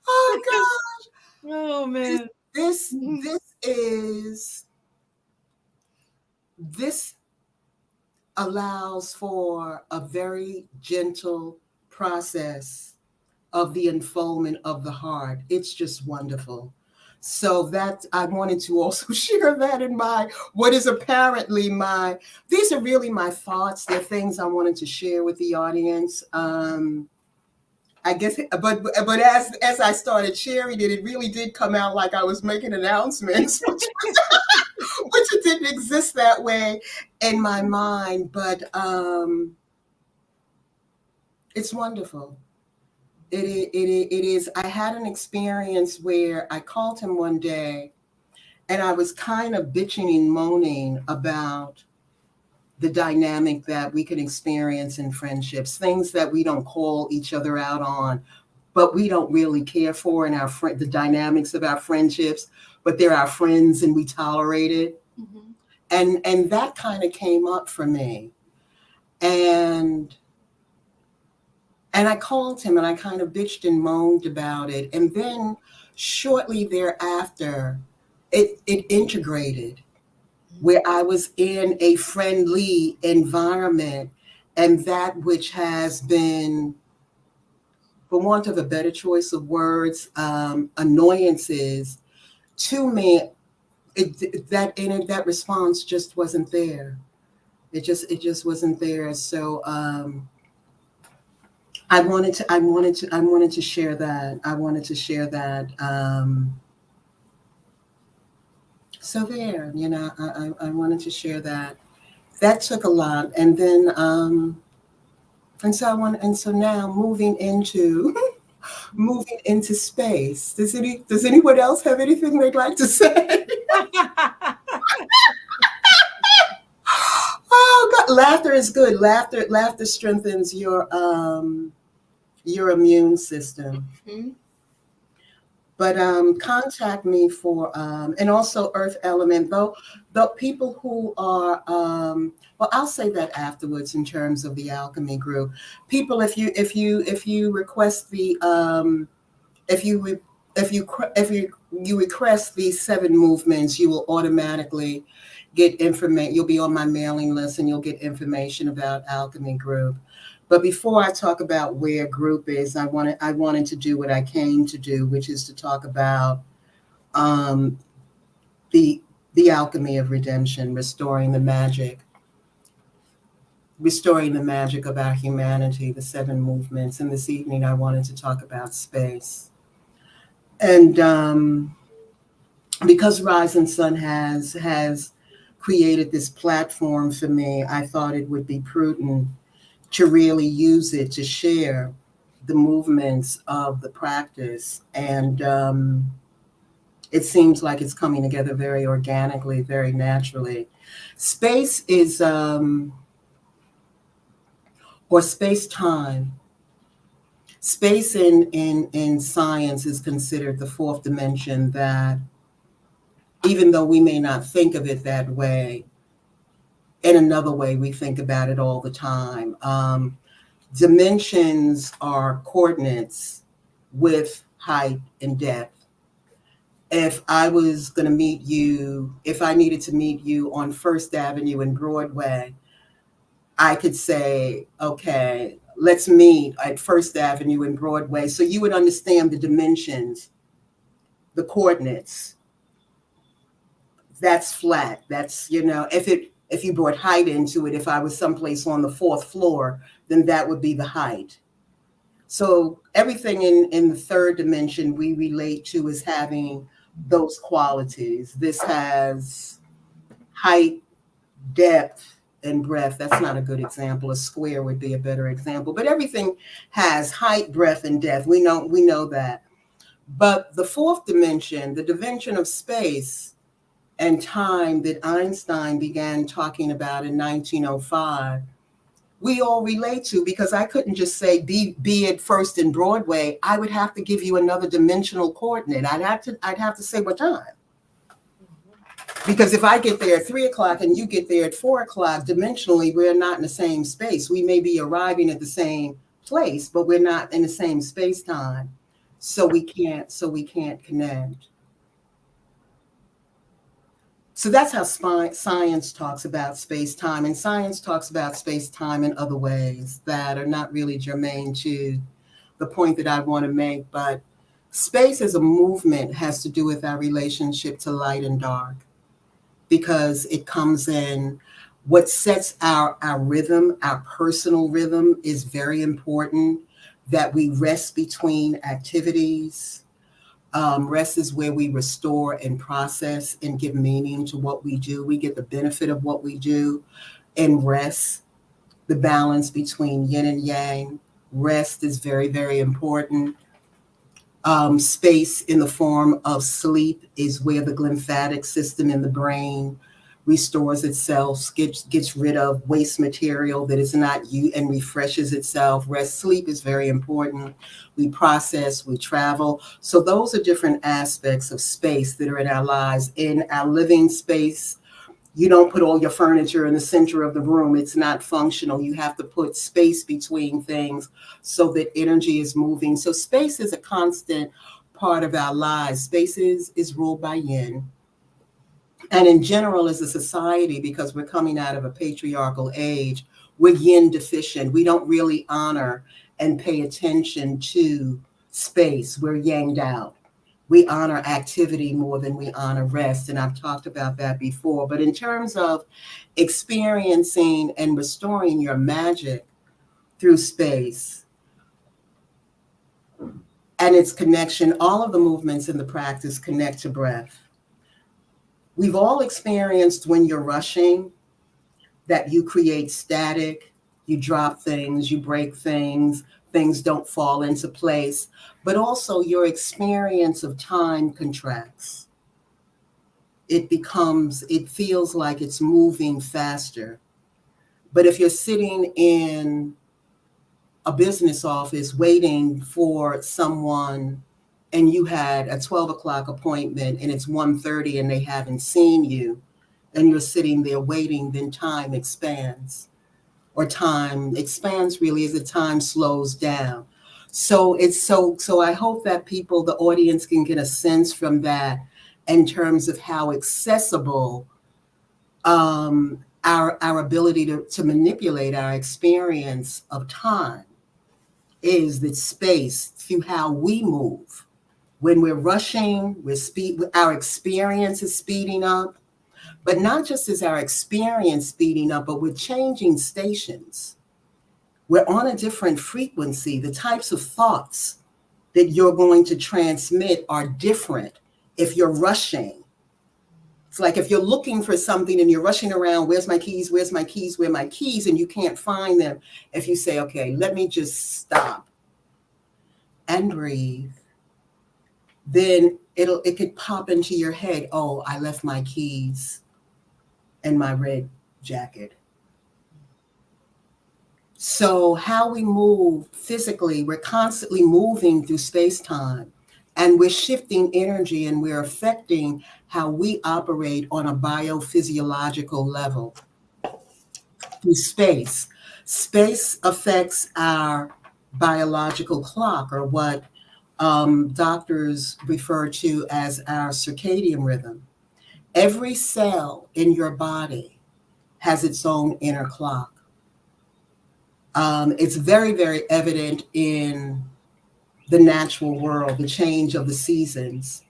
Oh gosh. Oh man. This allows for a very gentle process of the unfoldment of the heart. It's just wonderful. So that I wanted to also share that in what is apparently these are really my thoughts. They're things I wanted to share with the audience. I guess, but as I started sharing it, it really did come out like I was making announcements, which it didn't exist that way in my mind. But it's wonderful. It is. I had an experience where I called him one day, and I was kind of bitching and moaning about the dynamic that we can experience in friendships, things that we don't call each other out on, but we don't really care for in the dynamics of our friendships, but they're our friends and we tolerate it. Mm-hmm. And that kind of came up for me. And I called him and I kind of bitched and moaned about it. And then shortly thereafter, it integrated, where I was in a friendly environment, and that which has been, for want of a better choice of words, annoyances to me, that response just wasn't there. It just wasn't there. So I wanted to share that. I wanted to share that. So there, I wanted to share that. That took a lot, and then and so now moving into space. Does anyone else have anything they'd like to say? Oh God, laughter is good. Laughter strengthens your immune system. Mm-hmm. But contact me for and also Earth Element. Though people who are well, I'll say that afterwards in terms of the alchemy group. People, if you request the if you request these 7 movements, you will automatically get information. You'll be on my mailing list, and you'll get information about alchemy group. But before I talk about where group is, I wanted to do what I came to do, which is to talk about the alchemy of redemption, restoring the magic of our humanity, the 7 movements. And this evening, I wanted to talk about space. And because Rising Sun has created this platform for me, I thought it would be prudent to really use it to share the movements of the practice. And it seems like it's coming together very organically, very naturally. Space is, or space-time. Space in science is considered the 4th dimension, that even though we may not think of it that way, in another way, we think about it all the time. Dimensions are coordinates with height and depth. If I was going to meet you, if I needed to meet you on First Avenue and Broadway, I could say, okay, let's meet at First Avenue and Broadway. So you would understand the dimensions, the coordinates. that's flat. That's, if you brought height into it, if I was someplace on the fourth floor, then that would be the height. So everything in the third dimension we relate to as having those qualities. This has height, depth, and breadth. That's not a good example. A square would be a better example. But everything has height, breadth, and depth. We know that. But the fourth dimension, the dimension of space and time that Einstein began talking about in 1905, we all relate to, because I couldn't just say be at First and Broadway. I would have to give you another dimensional coordinate. I'd have to say what time. Because if I get there at 3:00 and you get there at 4:00, dimensionally, we're not in the same space. We may be arriving at the same place, but we're not in the same space time. So we can't connect. So that's how science talks about space-time, and science talks about space-time in other ways that are not really germane to the point that I want to make. But space as a movement has to do with our relationship to light and dark, because it comes in what sets our rhythm, our personal rhythm is very important, that we rest between activities. Rest is where we restore and process and give meaning to what we do. We get the benefit of what we do in rest, the balance between yin and yang. Rest is very, very important. Space in the form of sleep is where the glymphatic system in the brain restores itself, gets rid of waste material that is not you, and refreshes itself. Rest, sleep is very important. We process, we travel. So those are different aspects of space that are in our lives. In our living space, you don't put all your furniture in the center of the room. It's not functional. You have to put space between things so that energy is moving. So space is a constant part of our lives. Space is ruled by yin. And in general, as a society, because we're coming out of a patriarchal age, we're yin deficient. We don't really honor and pay attention to space. We're yanged out. We honor activity more than we honor rest. And I've talked about that before. But in terms of experiencing and restoring your magic through space and its connection, all of the movements in the practice connect to breath. We've all experienced when you're rushing that you create static, you drop things, you break things, things don't fall into place, but also your experience of time contracts. It feels like it's moving faster. But if you're sitting in a business office waiting for someone, and you had a 12:00 appointment and it's 1:30 and they haven't seen you, and you're sitting there waiting, then time expands. Or time expands really as the time slows down. So I hope that the audience can get a sense from that in terms of how accessible our ability to manipulate our experience of time is, that space through how we move. When we're rushing, our experience is speeding up, but not just as our experience speeding up, but we're changing stations. We're on a different frequency. The types of thoughts that you're going to transmit are different if you're rushing. It's like if you're looking for something and you're rushing around, where's my keys, where's my keys, where are my keys, and you can't find them. If you say, okay, let me just stop and breathe, then it could pop into your head, oh, I left my keys in my red jacket. So how we move physically, we're constantly moving through space-time, and we're shifting energy, and we're affecting how we operate on a biophysiological level through space. Space affects our biological clock, or what doctors refer to as our circadian rhythm. Every cell in your body has its own inner clock. It's very, very evident in the natural world, the change of the seasons.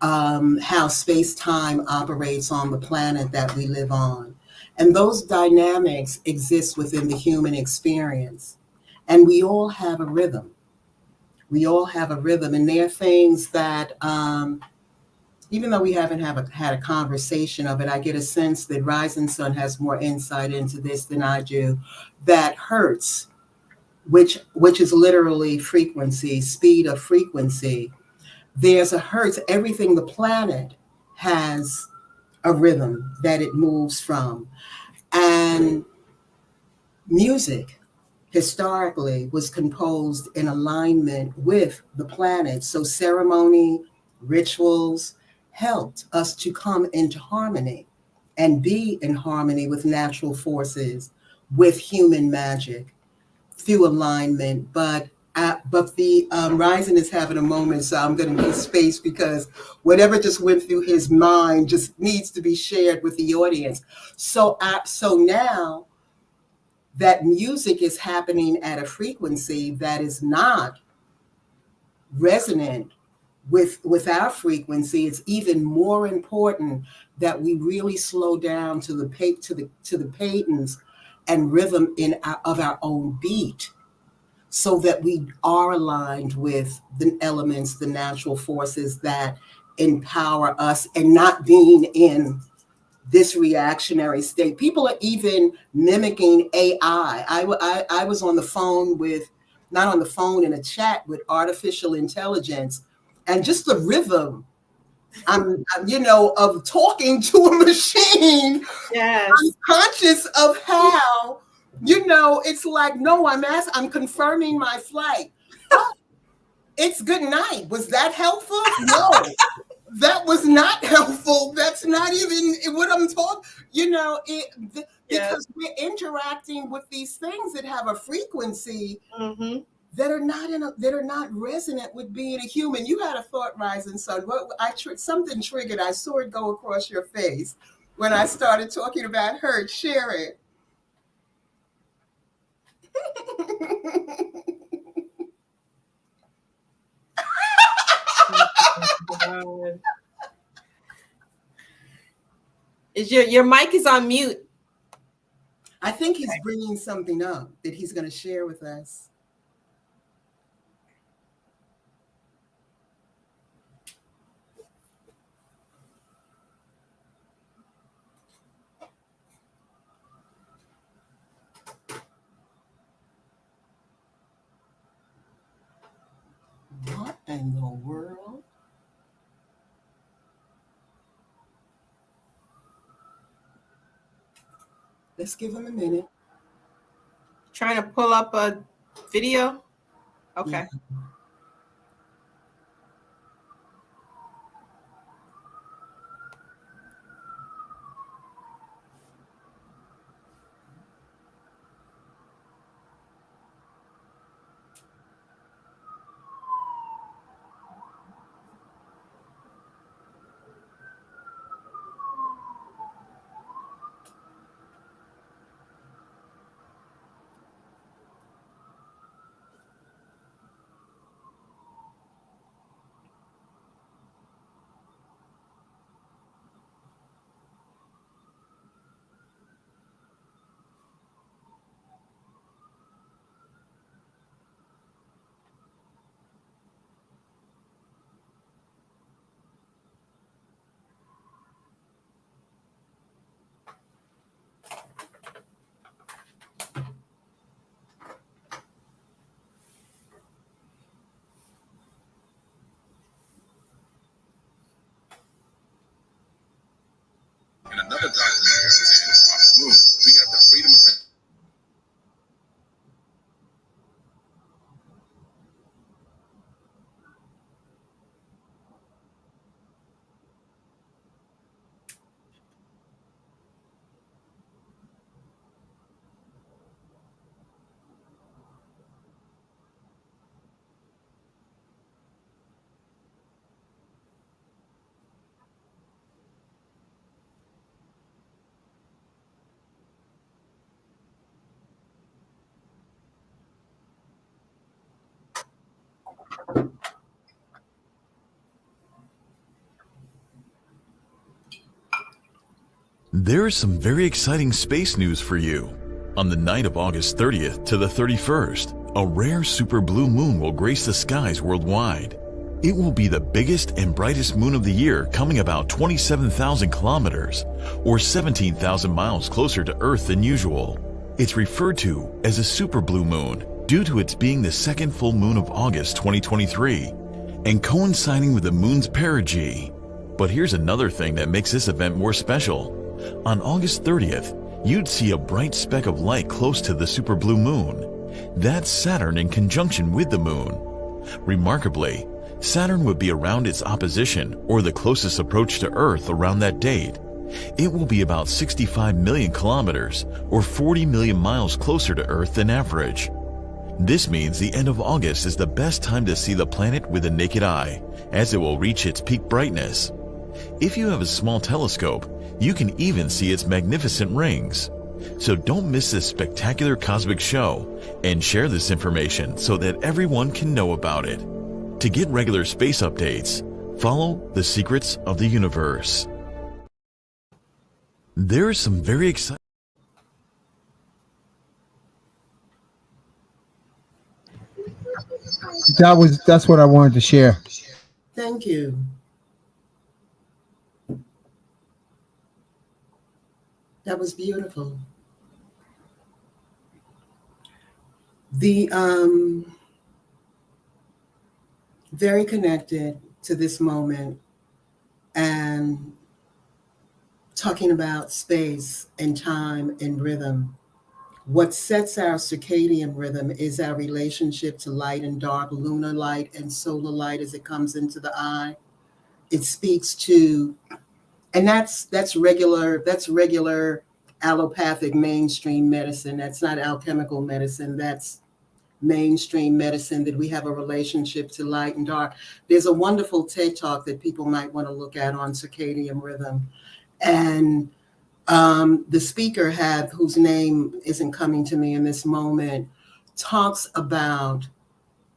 how space-time operates on the planet that we live on. And those dynamics exist within the human experience. And we all have a rhythm. We all have a rhythm. And there are things that, even though we haven't had a conversation of it, I get a sense that Rising Sun has more insight into this than I do, that hertz, which is literally frequency, speed of frequency. There's a hertz. Everything, the planet has a rhythm that it moves from. And music historically was composed in alignment with the planet. So ceremony, rituals helped us to come into harmony and be in harmony with natural forces, with human magic through alignment. But the Rising is having a moment, so I'm going to need space because whatever just went through his mind just needs to be shared with the audience. So now that music is happening at a frequency that is not resonant with our frequency, it's even more important that we really slow down to the patterns and rhythm of our own beat, so that we are aligned with the elements, the natural forces that empower us, and not being in this reactionary state. People are even mimicking AI. I was on the phone not on the phone, in a chat with artificial intelligence, and just the rhythm, of talking to a machine. Yes. I'm conscious of how, it's like, no, I'm confirming my flight. Oh, it's good night. Was that helpful? No. That was not helpful. That's not even what I'm talking. Because we're interacting with these things that have a frequency that are not resonant with being a human. You had a thought, Rising Sun. Something triggered. I saw it go across your face when I started talking about her. Share it. God. Is your mic is on mute? I think he's bringing something up that he's going to share with us. What in the world? Let's give him a minute. Trying to pull up a video. Okay. Yeah. In another document, we got the freedom of There's some very exciting space news for you. On the night of August 30th to the 31st, a rare super blue moon will grace the skies worldwide. It will be the biggest and brightest moon of the year, coming about 27,000 kilometers, or 17,000 miles closer to Earth than usual. It's referred to as a super blue moon due to its being the second full moon of August 2023 and coinciding with the moon's perigee. But here's another thing that makes this event more special. On August 30th, you'd see a bright speck of light close to the super blue moon. That's Saturn in conjunction with the moon. Remarkably, Saturn would be around its opposition, or the closest approach to Earth, around that date. It will be about 65 million kilometers, or 40 million miles closer to Earth than average. This means the end of August is the best time to see the planet with the naked eye, as it will reach its peak brightness. If you have a small telescope, you can even see its magnificent rings. So don't miss this spectacular cosmic show, and share this information so that everyone can know about it. To get regular space updates, follow The Secrets of the Universe. There are some very exciting... That's what I wanted to share. Thank you. That was beautiful. The very connected to this moment and talking about space and time and rhythm. What sets our circadian rhythm is our relationship to light and dark, lunar light and solar light as it comes into the eye. It speaks to, and that's regular allopathic mainstream medicine. That's not alchemical medicine. That's mainstream medicine, that we have a relationship to light and dark. There's a wonderful TED Talk that people might want to look at on circadian rhythm. And the speaker, whose name isn't coming to me in this moment,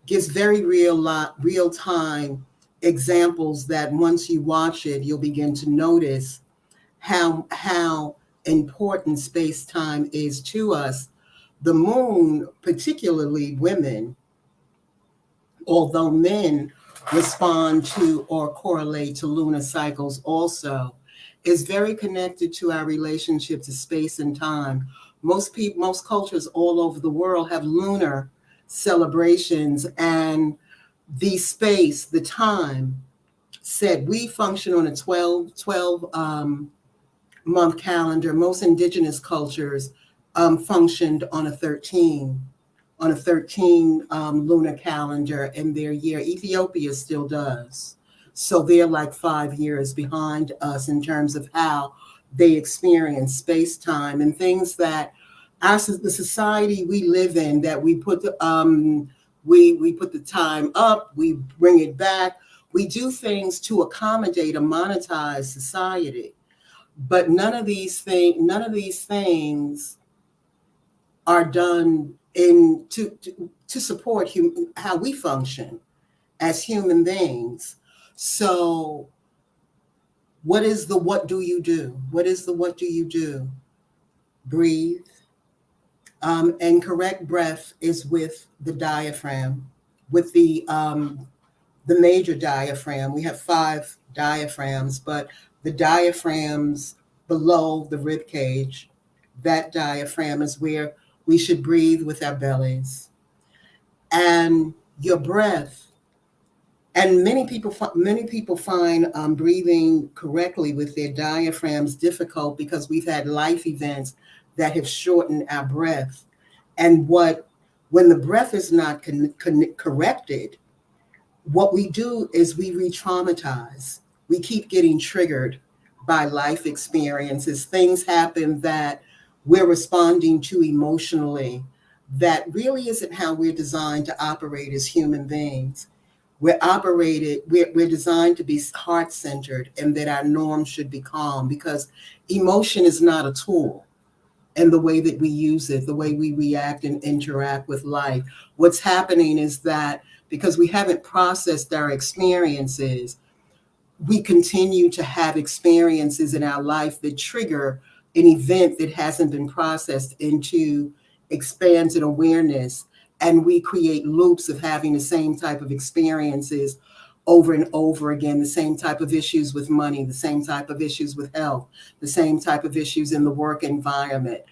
gives very real time examples that once you watch it, you'll begin to notice how important space-time is to us. The moon, particularly women, although men respond to or correlate to lunar cycles also, is very connected to our relationship to space and time. Most cultures all over the world have lunar celebrations, and the space, the time, said we function on a 12 month calendar. Most indigenous cultures functioned on a 13 lunar calendar in their year. Ethiopia still does. So they're like 5 years behind us in terms of how they experience space-time and things that the society we live in, that we put the time up, we bring it back, we do things to accommodate a monetized society. But none of these things are done to support how we function as human beings. So what do you do? What is the what do you do? Breathe. And correct breath is with the diaphragm, with the major diaphragm. We have 5 diaphragms, but the diaphragms below the rib cage, that diaphragm is where we should breathe with our bellies. And your breath, and many people find breathing correctly with their diaphragms difficult because we've had life events that have shortened our breath. And when the breath is not corrected, what we do is we re-traumatize. We keep getting triggered by life experiences. Things happen that we're responding to emotionally that really isn't how we're designed to operate as human beings. We're designed to be heart-centered, and that our norm should be calm, because emotion is not a tool. And the way that we use it, the way we react and interact with life, what's happening is that because we haven't processed our experiences, we continue to have experiences in our life that trigger an event that hasn't been processed into expands in awareness. And we create loops of having the same type of experiences over and over again, the same type of issues with money, the same type of issues with health, the same type of issues in the work environment.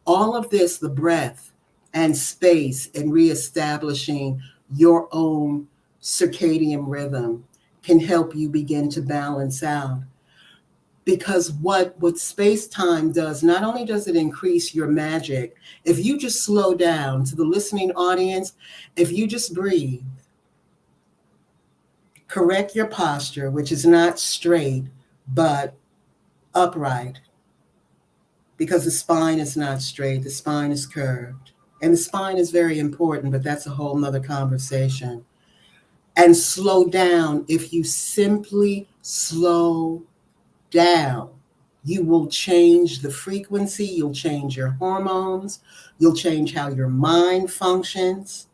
All of this, the breath and space and reestablishing your own circadian rhythm can help you begin to balance out. Because what space-time does, not only does it increase your magic, if you just slow down, to the listening audience, if you just breathe, correct your posture, which is not straight, but upright, because the spine is not straight, the spine is curved. And the spine is very important, but that's a whole nother conversation. And slow down. If you simply slow down, you will change the frequency, you'll change your hormones, you'll change how your mind functions.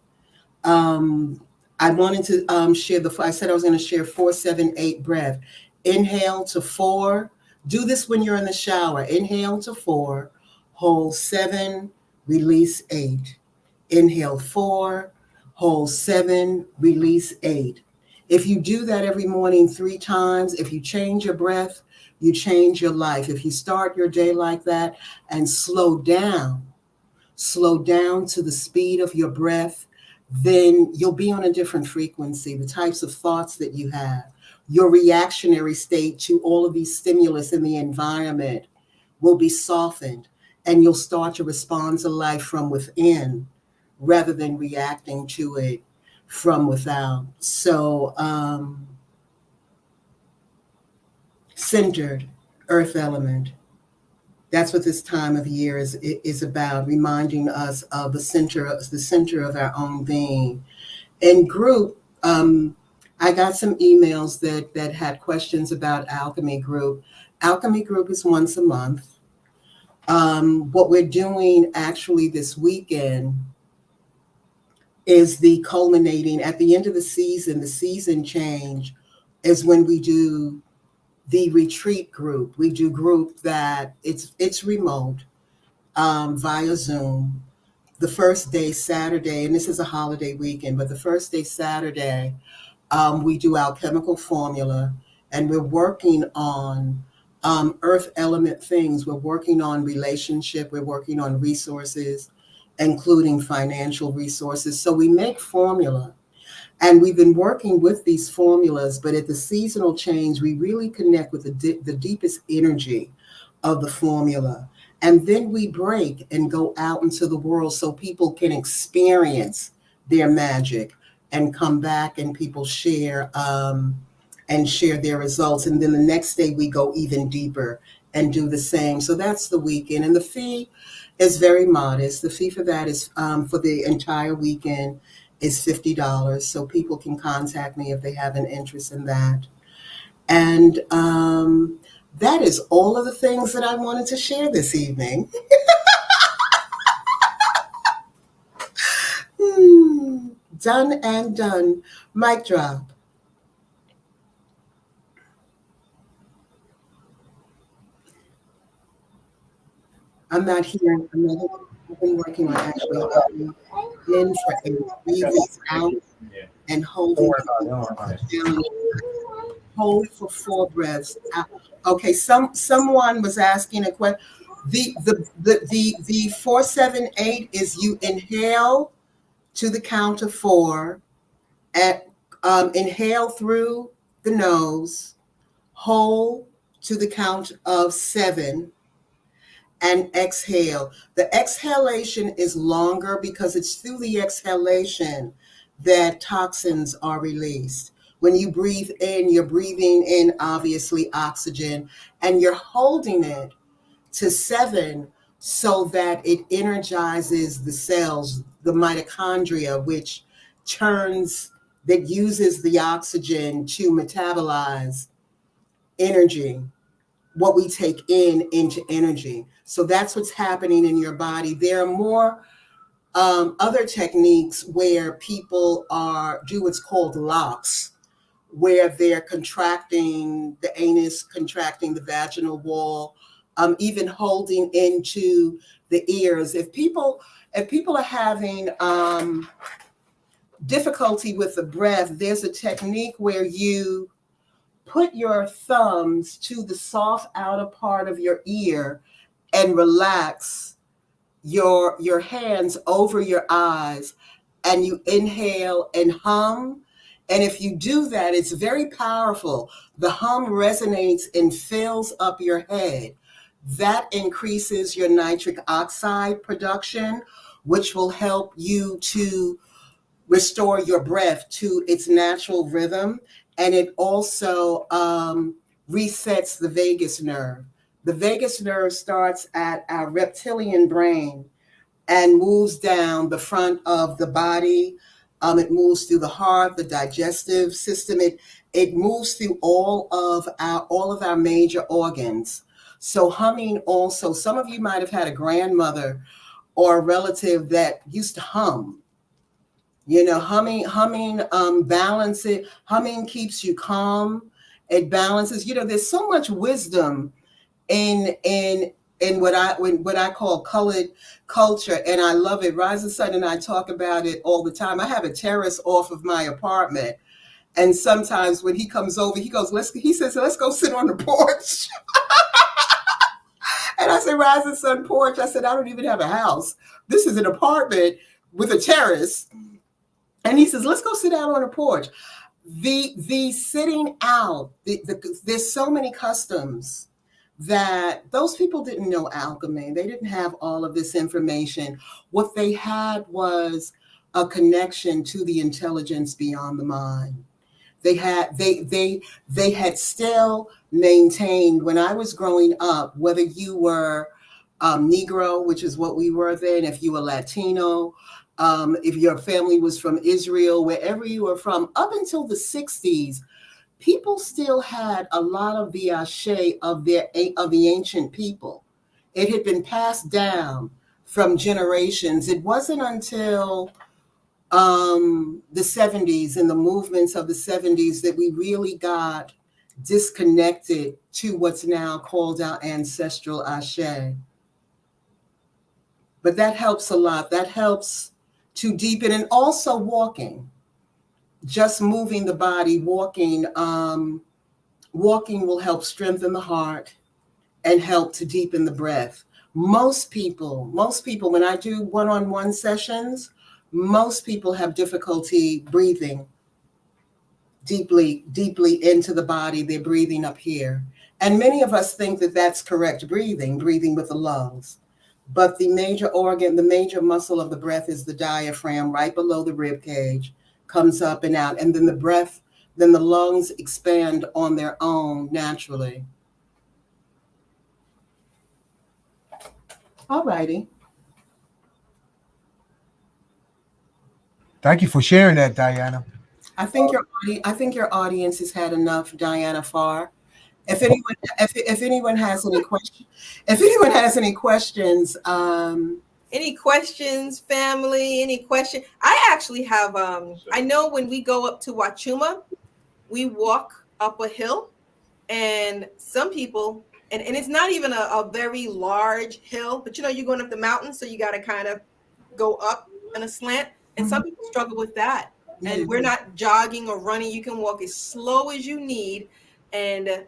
I wanted to share I said I was going to share 4-7-8 breath. Inhale to 4. Do this when you're in the shower. Inhale to 4, hold 7, release 8. Inhale 4, hold 7, release 8. If you do that every morning 3 times, if you change your breath, you change your life. If you start your day like that and slow down to the speed of your breath, then you'll be on a different frequency. The types of thoughts that you have, your reactionary state to all of these stimulus in the environment will be softened, and you'll start to respond to life from within rather than reacting to it from without. So, centered, earth element. That's what this time of year is about, reminding us of the center of our own being. In group, I got some emails that had questions about Alchemy Group. Alchemy Group is once a month. What we're doing actually this weekend is the culminating, at the end of the season change is when we do the retreat group. We do group that it's remote via Zoom. The first day, Saturday, and this is a holiday weekend, but the first day, Saturday, we do alchemical formula, and we're working on earth element things. We're working on relationship. We're working on resources, including financial resources. So we make formula. And we've been working with these formulas, but at the seasonal change, we really connect with the deepest energy of the formula. And then we break and go out into the world so people can experience their magic and come back and people share their results. And then the next day we go even deeper and do the same. So that's the weekend. And the fee is very modest. The fee for that is for the entire weekend is $50, so people can contact me if they have an interest in that. And that is all of the things that I wanted to share this evening. Done and done. Mic drop. I'm not hearing. I've been working on actually holding in for 8, breathing out, and holding down. Hold for 4 breaths out. Okay, someone was asking a question. The 4-7-8 is you inhale to the count of 4, and inhale through the nose, hold to the count of 7, and exhale. The exhalation is longer because it's through the exhalation that toxins are released. When you breathe in, you're breathing in, obviously, oxygen, and you're holding it to 7 so that it energizes the cells, the mitochondria, which uses the oxygen to metabolize energy, what we take into energy. So that's what's happening in your body. There are more other techniques where people do what's called locks, where they're contracting the anus, contracting the vaginal wall, even holding into the ears. If people are having difficulty with the breath, there's a technique where you put your thumbs to the soft outer part of your ear and relax your hands over your eyes, and you inhale and hum. And if you do that, it's very powerful. The hum resonates and fills up your head. That increases your nitric oxide production, which will help you to restore your breath to its natural rhythm. And it also resets the vagus nerve. The vagus nerve starts at our reptilian brain and moves down the front of the body. It moves through the heart, the digestive system. It moves through all of our major organs. So humming also, some of you might have had a grandmother or a relative that used to hum. You know, humming balances. Humming keeps you calm. It balances. You know, there's so much wisdom in what I call colored culture, and I love it. Rising Sun and I talk about it all the time. I have a terrace off of my apartment, and sometimes when he comes over, he says, let's go sit on the porch. And I said, Rising Sun porch. I said, I don't even have a house. This is an apartment with a terrace. And he says, let's go sit out on the porch. The sitting out, there's so many customs that those people didn't know alchemy. They didn't have all of this information. What they had was a connection to the intelligence beyond the mind. They had still maintained, when I was growing up, whether you were Negro, which is what we were then, if you were Latino, if your family was from Israel, wherever you were from, up until the 60s, people still had a lot of the ashe of the ancient people. It had been passed down from generations. It wasn't until the 70s and the movements of the 70s that we really got disconnected to what's now called our ancestral ashe. But that helps a lot. That helps to deepen, and also walking. Just moving the body, walking will help strengthen the heart and help to deepen the breath. Most people, when I do one-on-one sessions, most people have difficulty breathing deeply into the body. They're breathing up here. And many of us think that that's correct breathing with the lungs. But the major organ, the major muscle of the breath is the diaphragm, right below the rib cage, comes up and out. And then the lungs expand on their own naturally. All righty. Thank you for sharing that, Diana. I think your audience has had enough, Diana Pharr. If anyone has any questions, any questions, family? Any question? I actually have. I know when we go up to Wachuma, we walk up a hill, and some people, and it's not even a very large hill, but you're going up the mountain, so you got to kind of go up on a slant, and some people struggle with that. And we're not jogging or running. You can walk as slow as you need, and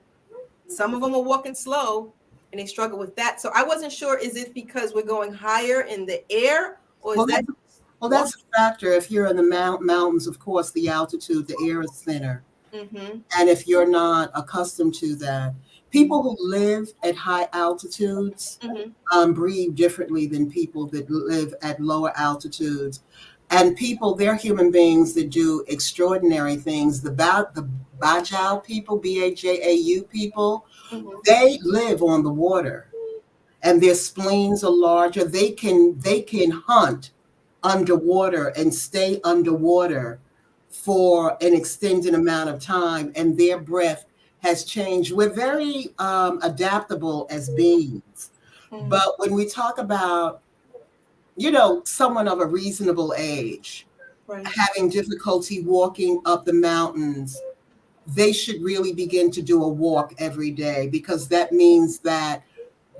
some of them are walking slow and they struggle with that. So I wasn't sure, is it because we're going higher in the air, or is that? Well, that's a factor. If you're in the mountains, of course, the altitude, the air is thinner. Mm-hmm. And if you're not accustomed to that, people who live at high altitudes breathe differently than people that live at lower altitudes. And they're human beings that do extraordinary things. The Bajau people, Bajau people, they live on the water, and their spleens are larger. They can hunt underwater and stay underwater for an extended amount of time, and their breath has changed. We're very adaptable as beings, but when we talk about someone of a reasonable age, having difficulty walking up the mountains, they should really begin to do a walk every day, because that means that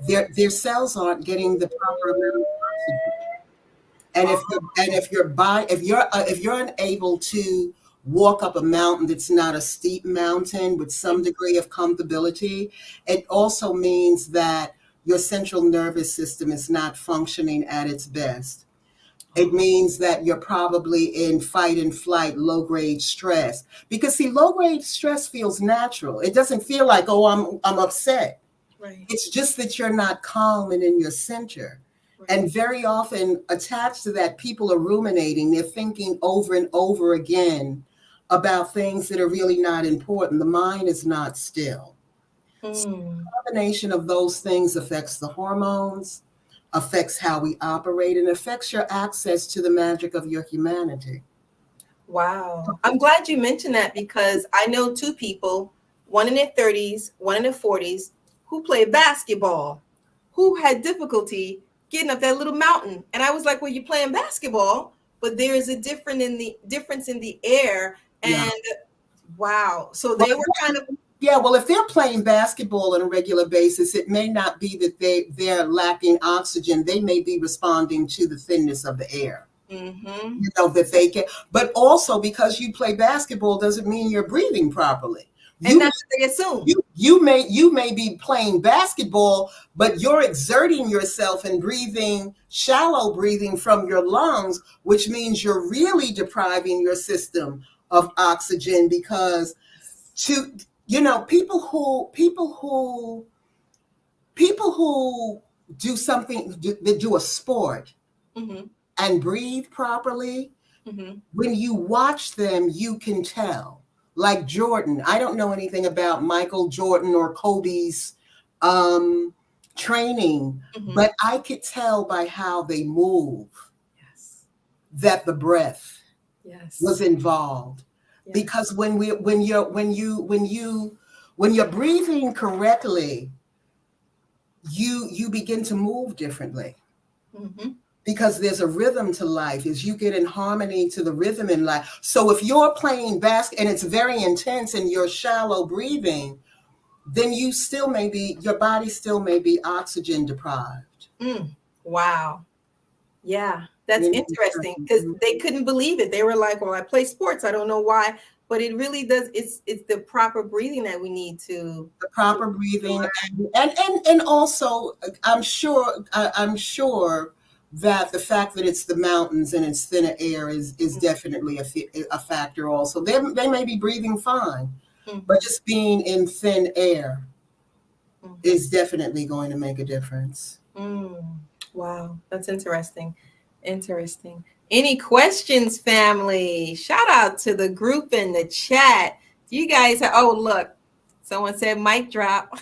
their cells aren't getting the proper amount of oxygen. And if you're unable to walk up a mountain that's not a steep mountain with some degree of comfortability, it also means that your central nervous system is not functioning at its best. It means that you're probably in fight and flight, low grade stress. Because see, low grade stress feels natural. It doesn't feel like, oh, I'm upset. Right. It's just that you're not calm and in your center. And very often attached to that, people are ruminating. They're thinking over and over again about things that are really not important. The mind is not still. So the combination of those things affects the hormones, affects how we operate, and affects your access to the magic of your humanity. Wow. I'm glad you mentioned that, because I know two people, one in their 30s, one in their 40s, who play basketball, who had difficulty getting up that little mountain. And I was like, well, you're playing basketball, but there is a difference in the air. And wow. So they were kind of. Yeah, well, if they're playing basketball on a regular basis, it may not be that they're lacking oxygen. They may be responding to the thinness of the air. Mm-hmm. You know, that they can, but also because you play basketball doesn't mean you're breathing properly. And that's what they assume. You may be playing basketball, but you're exerting yourself and breathing, shallow breathing from your lungs, which means you're really depriving your system of oxygen, because people who do something, that do a sport and breathe properly, when you watch them, you can tell. Like Jordan, I don't know anything about Michael Jordan or Kobe's training, but I could tell by how they move that the breath was involved. Because when you're breathing correctly, you begin to move differently. Because there's a rhythm to life, as you get in harmony to the rhythm in life. So if you're playing basket and it's very intense and you're shallow breathing, then your body still may be oxygen deprived. Wow. Yeah, that's interesting, because they couldn't believe it. They were like, well, I play sports, I don't know why, but it really does. It's the proper breathing that we need to. The proper breathing, and also I'm sure that the fact that it's the mountains and it's thinner air is definitely a factor also. They may be breathing fine, but just being in thin air is definitely going to make a difference. Wow, that's interesting. Interesting. Any questions, family? Shout out to the group in the chat. You guys are, oh, look, someone said mic drop.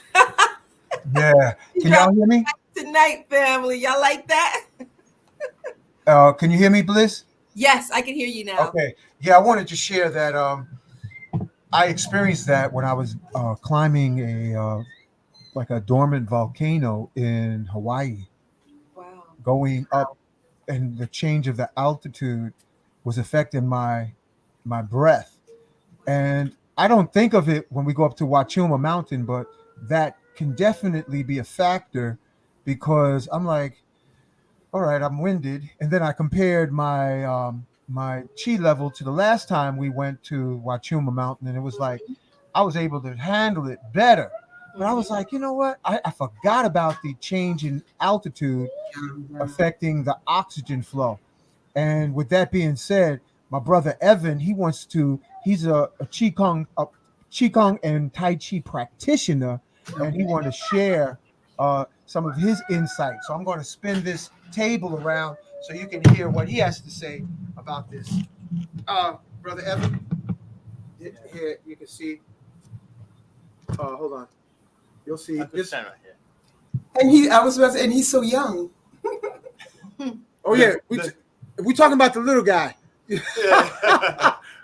Yeah. Can y'all hear me? Tonight, family. Y'all like that? Can you hear me, Bliss? Yes, I can hear you now. Okay. Yeah, I wanted to share that I experienced that when I was climbing a dormant volcano in Hawaii. Wow. Going up, and the change of the altitude was affecting my breath. And I don't think of it when we go up to Wachuma Mountain, but that can definitely be a factor, because I'm like, all right, I'm winded. And then I compared my my chi level to the last time we went to Wachuma Mountain, and it was like I was able to handle it better. But I was like, you know what? I forgot about the change in altitude affecting the oxygen flow. And with that being said, my brother Evan, he's a Qigong and Tai Chi practitioner, and he wanted to share some of his insights. So I'm going to spin this table around so you can hear what he has to say about this. Brother Evan, here you can see. Hold on, you'll see. This. And he's so young. Oh yeah, we talking about the little guy. Yeah.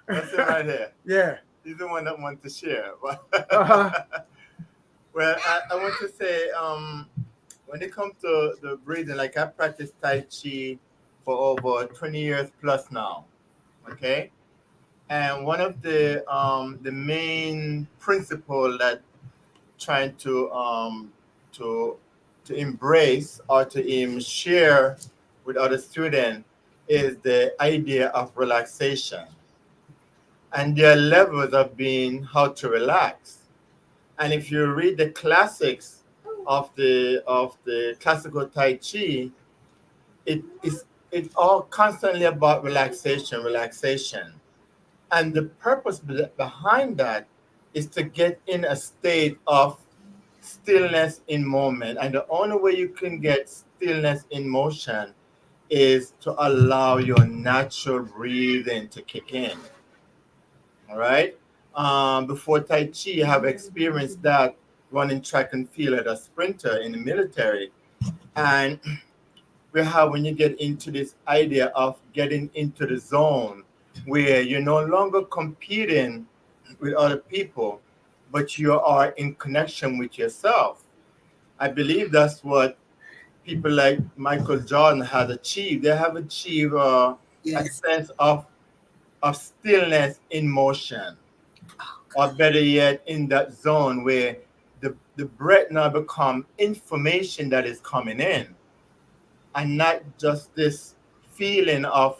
That's it right here. Yeah. He's the one that wants to share. Uh-huh. Well, I want to say, when it comes to the breathing, like I practice Tai Chi for over 20 years plus now. Okay? And one of the main principle that trying to to embrace or to share with other students is the idea of relaxation. And there are levels of being how to relax. And if you read the classics of the classical Tai Chi, it is it's all constantly about relaxation, relaxation. And the purpose behind that is to get in a state of stillness in moment. And the only way you can get stillness in motion is to allow your natural breathing to kick in. All right. Before Tai Chi, I have experienced that running track and field as a sprinter in the military. And we have when you get into this idea of getting into the zone where you're no longer competing with other people, but you are in connection with yourself. I believe that's what people like Michael Jordan has achieved. They have achieved a Yes. sense of stillness in motion, or better yet, in that zone where the breath now become information that is coming in, and not just this feeling of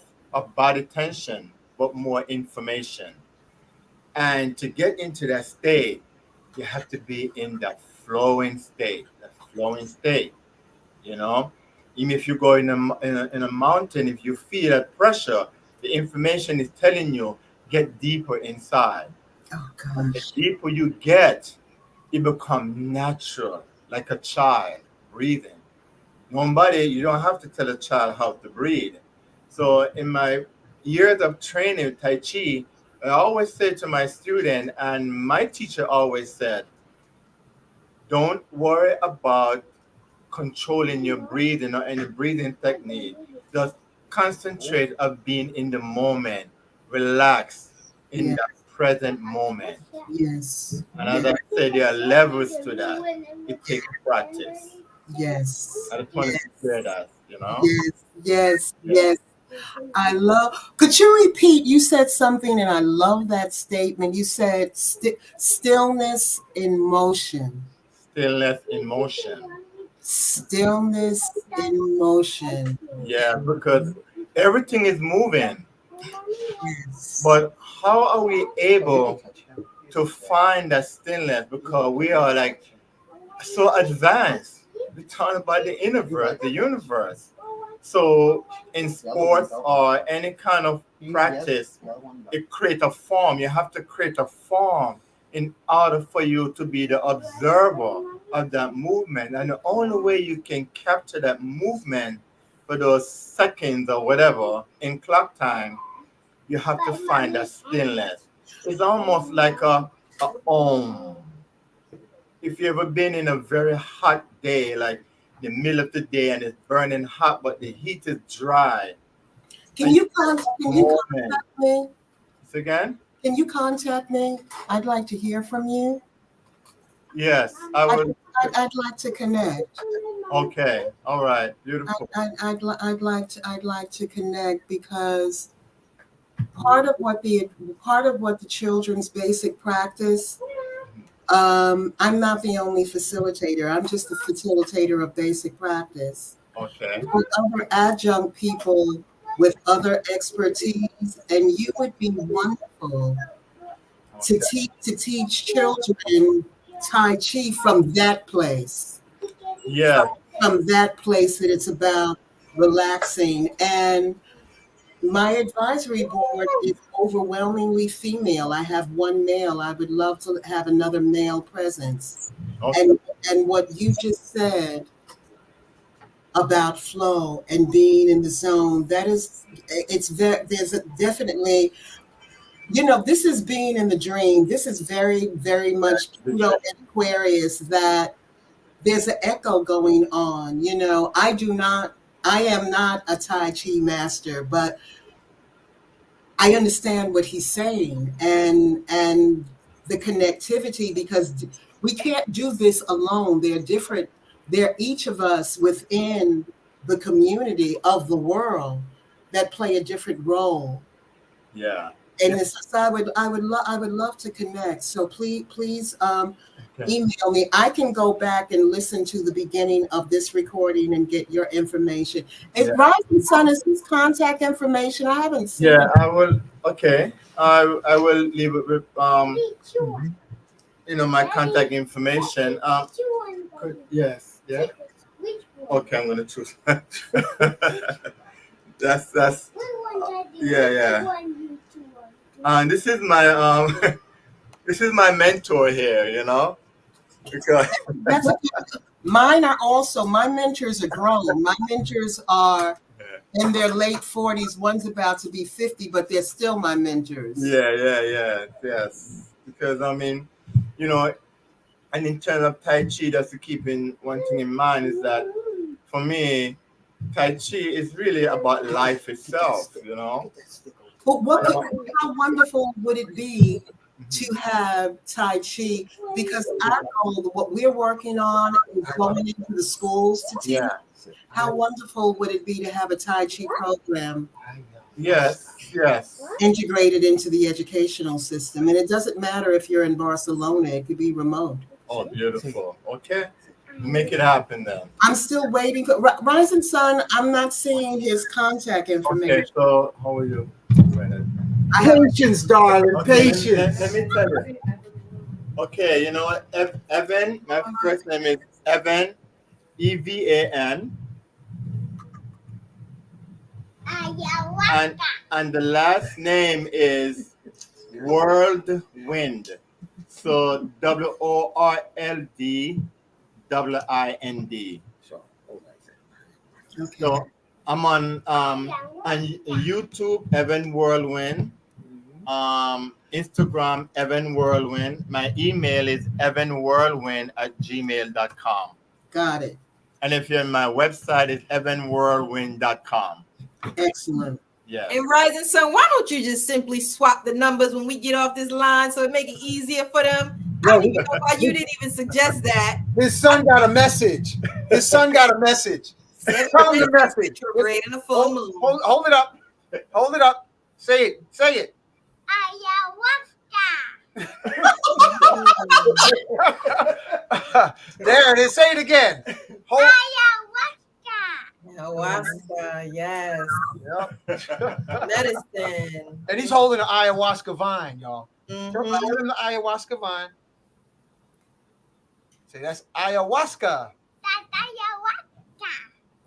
body tension, but more information. And to get into that state, you have to be in that flowing state, you know? Even if you go in a mountain, if you feel that pressure, the information is telling you, get deeper inside. Oh And the gosh. deeper you get, it becomes natural, like a child breathing. Nobody, you don't have to tell a child how to breathe. So in my years of training with Tai Chi, I always say to my student, and my teacher always said, don't worry about controlling your breathing or any breathing technique. Just concentrate of being in the moment. Relax in Yeah. that present moment. Yes. And as I said, there are levels to that. It takes practice. Yes. I just wanted to share that, you know? Yes. Yes. Yeah. Yes. I love. Could you repeat? You said something, and I love that statement. You said stillness in motion. Stillness in motion. Stillness in motion. Yeah, because everything is moving. Yes. But how are we able to find that stillness? Because we are like so advanced. We talk about the universe, So in sports or any kind of practice, it create a form. You have to create a form in order for you to be the observer of that movement. And the only way you can capture that movement for those seconds or whatever in clock time, you have to find that stillness. It's almost like a om. If you ever been in a very hot day, like the middle of the day and it's burning hot, but the heat is dry. Can And you contact me? So again? Can you contact me? I'd like to hear from you. Yes, I would. I'd like to connect. Okay, all right, beautiful. I'd like to connect because part of what the children's basic practice. I'm not the only facilitator. I'm just the facilitator of basic practice. Okay. With other adjunct people with other expertise, and you would be wonderful to teach children Tai Chi from that place. Yeah. From that place that it's about relaxing. And my advisory board is overwhelmingly female. I have one male. I would love to have another male presence. Okay. And what you just said about flow and being in the zone, there's definitely, this is being in the dream. This is very, very much Pluto and Aquarius, that there's an echo going on. I am not a Tai Chi master, but I understand what he's saying and the connectivity, because we can't do this alone. They're each of us within the community of the world that play a different role. Yeah. And so I would love to connect. So please email me. I can go back and listen to the beginning of this recording and get your information. If Rising Sun is his contact information, I haven't seen it. I will. Okay, I will leave it with my contact information. Yes, yeah. Okay, I'm gonna choose. that's yeah. And this is my this is my mentor here. Because That's mine are also, my mentors are grown. My mentors are in their late 40s. One's about to be 50, but they're still my mentors. Yes. Because and in terms of Tai Chi, just to keep one thing in mind is that for me, Tai Chi is really about life itself. But how wonderful would it be to have Tai Chi? Because I know what we're working on is going into the schools to teach. How wonderful would it be to have a Tai Chi program? Yes. Integrated into the educational system. And it doesn't matter if you're in Barcelona, it could be remote. Oh, beautiful. Okay. Make it happen then. I'm still waiting for Rising Sun. I'm not seeing his contact information. Okay, so how are you? Patience, darling. Patience. Let me tell you. Okay, you know what? Evan, my first name is Evan, Evan. And the last name is Whirlwind. So WORLDWIND. Okay. So I'm on YouTube, Evan Whirlwind. Instagram, Evan Whirlwind. My email is evanwhirlwind@gmail.com. Got it. And if you're on my website, it's evanwhirlwind.com. Excellent. Yeah. And Rising Sun, why don't you just simply swap the numbers when we get off this line so it make it easier for them? I don't even know why you didn't even suggest that. His son got a message. Tell him the message. Retrograde in the full moon. Hold it up. Hold it up. Say it. There it is. Say it again. Ayahuasca, yes. Yep. Medicine. And he's holding an ayahuasca vine, y'all. Mhm. Holding the ayahuasca vine. Say that's ayahuasca.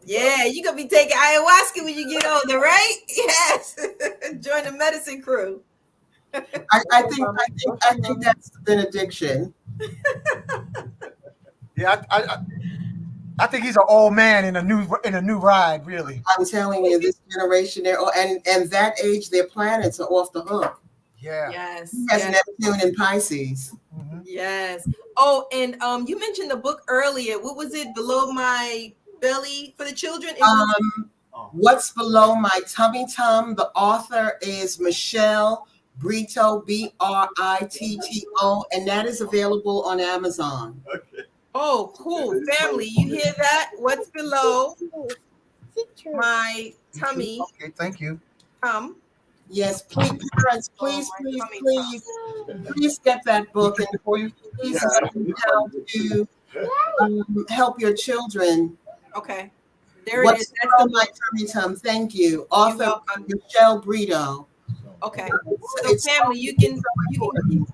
Yeah, you're gonna be taking ayahuasca when you get older, right? Yes. Join the medicine crew. I think that's the benediction. Yeah, I think he's an old man in a new ride, really. I'm telling you, this generation there, and that age, their planets are off the hook. Yeah. Yes. He has Neptune and Pisces. Mm-hmm. Yes. Oh, and you mentioned the book earlier. What was it? Below My Belly for the children? What's Below My Tummy Tum? The author is Michelle Brito, Britto, and that is available on Amazon. Okay. Oh, cool. Family, you hear that? What's below my tummy? Okay, thank you. Yes, please, parents, please get that book and please help your children. Okay. There What's it is. That's My Tummy Tum? Thank you. Author Michelle Brito. Okay. So family, you can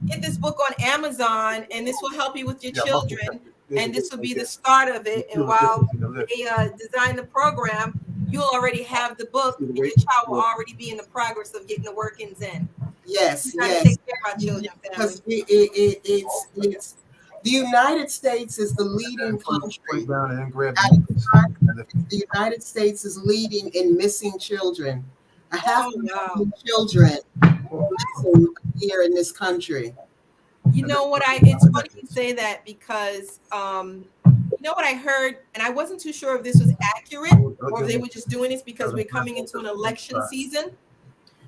get this book on Amazon, and this will help you with your children. And this will be the start of it. And while they design the program, you'll already have the book, and your child will already be in the progress of getting the workings in. Yes, Take care of our children, family. Because it's the United States is the leading country. The United States is leading in missing children. I have children missing here in this country. You know what? It's funny you say that because you know what I heard, and I wasn't too sure if this was accurate or if they were just doing this because we're coming into an election season.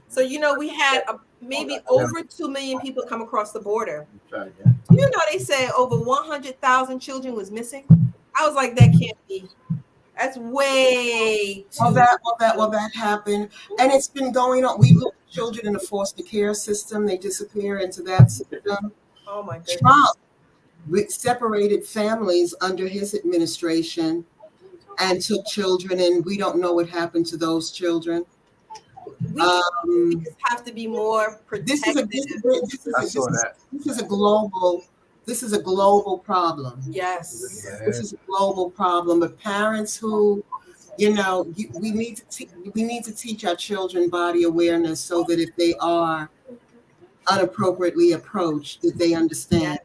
So we had maybe over 2 million people come across the border. They said over 100,000 children was missing. I was like, that can't be. That's way too Well, that happened, and it's been going on. We look at children in the foster care system, they disappear into that system. Oh my goodness. Trump separated families under his administration and took children, and we don't know what happened to those children. We just have to be more protective. This is a global problem. Yes. This is a global problem. But parents who, we need to teach our children body awareness so that if they are inappropriately approached, that they understand.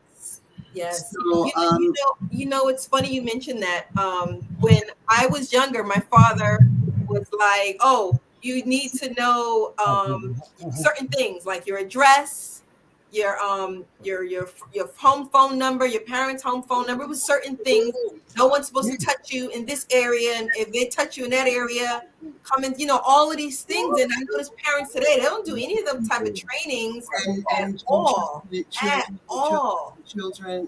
Yes. So, It's funny you mentioned that. When I was younger, my father was like, "Oh, you need to know certain things like your address, your home phone number, your parents' home phone number. It was certain things. No one's supposed to touch you in this area, and if they touch you in that area, come in. All of these things. And I notice parents today, they don't do any of them type of trainings at all. Children,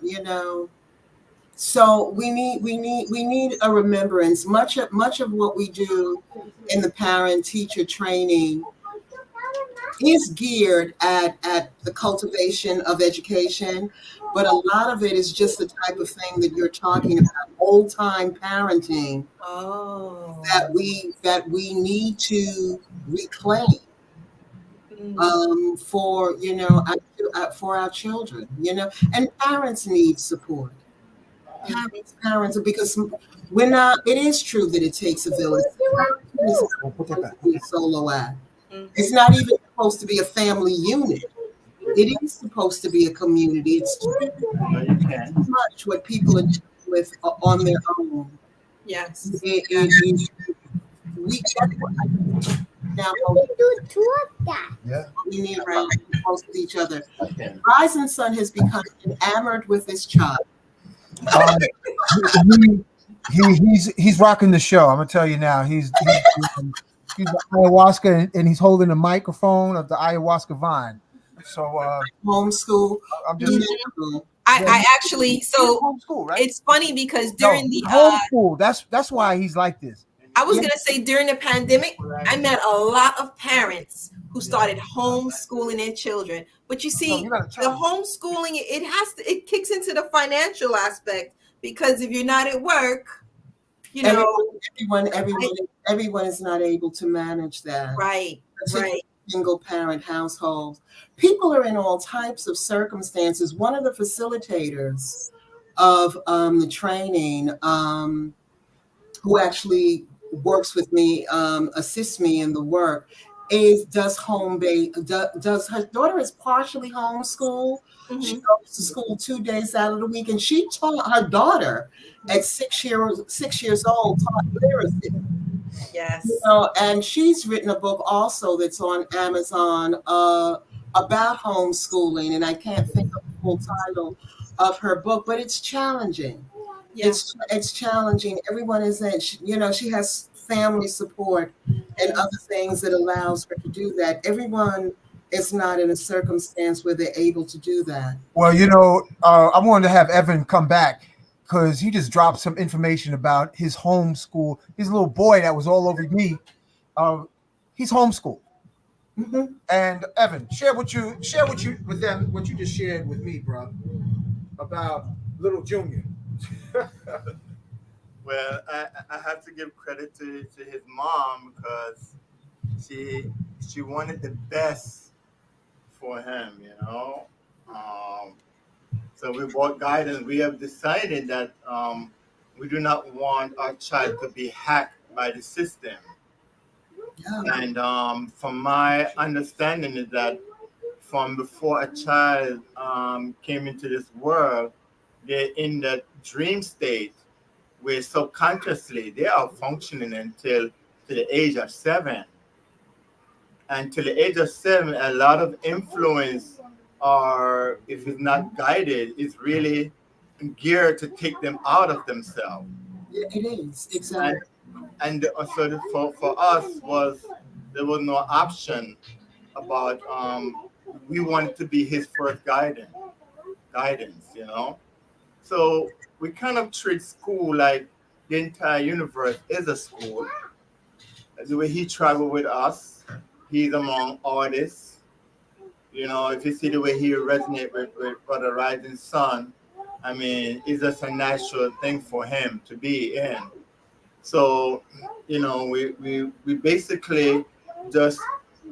So we need a remembrance. Much of what we do in the parent teacher training is geared at the cultivation of education, but a lot of it is just the type of thing that you're talking about, old time parenting that we need to reclaim for for our children, and parents need support. Parents, because it is true that it takes a village. It's not a solo act. It's not even supposed to be a family unit. It is supposed to be a community. It's too much what people are dealing with on their own. Yes. We need to be close with each other. Rising Sun has become enamored with this child. He's rocking the show. I'm gonna tell you now. He's the ayahuasca, and he's holding the microphone of the ayahuasca vine. So homeschool. I'm just. I actually homeschool, right? It's funny because during the homeschool, that's why he's like this. I was gonna say during the pandemic, I met a lot of parents who started homeschooling their children. But you see, the homeschooling it kicks into the financial aspect, because if you're not at work, everyone is not able to manage that. Right. Single parent households. People are in all types of circumstances. One of the facilitators of the training, who actually works with me, assists me in the work, does her daughter is partially homeschooled. She goes to school 2 days out of the week, and she taught her daughter at 6 years old, taught literacy. Yes. And she's written a book also that's on Amazon about homeschooling, and I can't think of the full title of her book, but it's challenging. Yes. It's challenging. Everyone isn't, she has family support and other things that allows her to do that. Everyone is not in a circumstance where they're able to do that. Well, I wanted to have Evan come back because he just dropped some information about his homeschool. His little boy that was all over me. He's homeschooled. Mm-hmm. And Evan, share with them what you just shared with me, bro, about little Junior. Well, I have to give credit to his mom, because she wanted the best for him, So we brought guidance. We have decided that we do not want our child to be hacked by the system. Yeah. And from my understanding is that from before a child came into this world, they're in that dream state where subconsciously they are functioning until to the age of 7. And to the age of 7, a lot of influence, or if it's not guided, is really geared to take them out of themselves. Yeah, it is, exactly. And so for us there was no option about we wanted to be his first guidance, So we kind of treat school like the entire universe is a school. The way he traveled with us, He's among artists. You know, if you see the way he resonate with Brother Rising Sun, I mean, it's just a natural thing for him to be in. So, you know, we basically just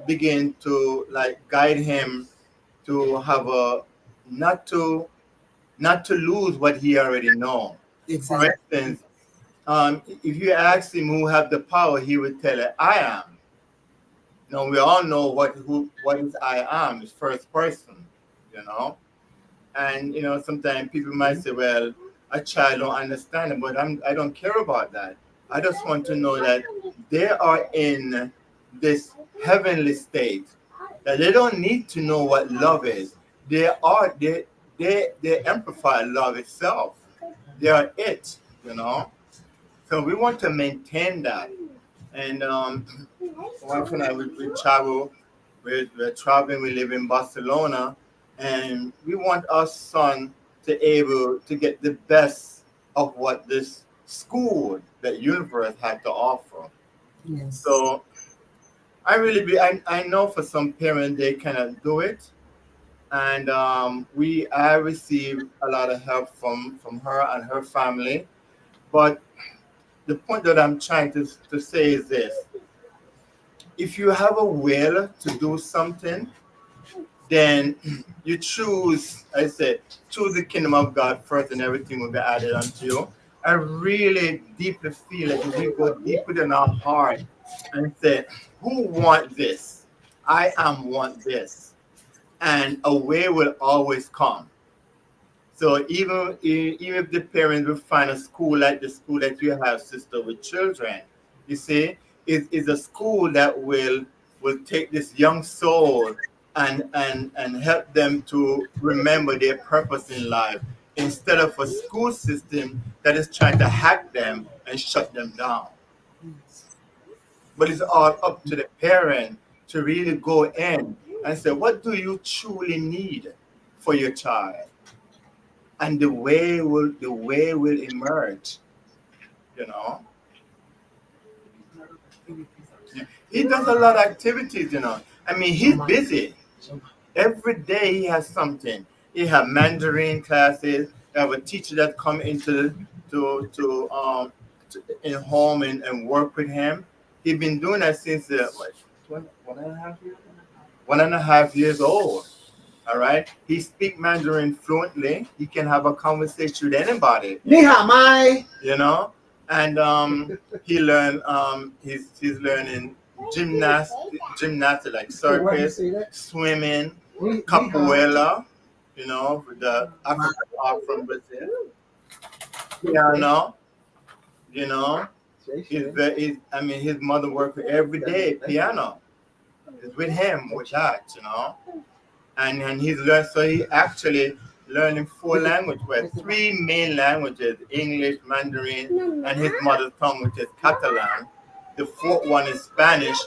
begin to like guide him to have a not to not to lose what he already know. For Exactly. instance, if you ask him who have the power, he would tell it, I am. Now we all know what is I am is first person, you know. And you know, sometimes people might say, "Well, a child don't understand it," but I don't care about that. I just want to know that they are in this heavenly state that they don't need to know what love is. They amplify love itself. They are it, you know. So we want to maintain that. And wife and I we travel. We're traveling. We live in Barcelona, and we want our son to able to get the best of what this school, that universe, had to offer. Yes. So I know for some parents they cannot do it, and I receive a lot of help from her and her family. But the point that I'm trying to say is this: if you have a will to do something, then you choose, I said, choose the kingdom of God first, and everything will be added unto you. I really deeply feel that if we go deep within our heart and say, who want this? I am want this. And a way will always come. So even if the parents will find a school like the school that you have, sister, with children, you see, is a school that will take this young soul and help them to remember their purpose in life, instead of a school system that is trying to hack them and shut them down. But it's all up to the parent to really go in and say, what do you truly need for your child? And the way will emerge, you know. He does a lot of activities, you know. I mean, he's busy. Every day he has something. He have Mandarin classes. He have a teacher that come into in home and work with him. He's been doing that since one and a half years. 1.5 years old. All right. He speak Mandarin fluently. He can have a conversation with anybody. Ni hao mai. You know, and he learned he's learning gymnastics like circus, swimming, capoeira, you know, with the African art from Brazil. Piano, you know. I mean, his mother worked every day piano. It's with him with that, you know. And he's learned, so he actually learning 4 languages, well, 3 main languages: English, Mandarin, and his mother tongue, which is Catalan. The fourth one is Spanish.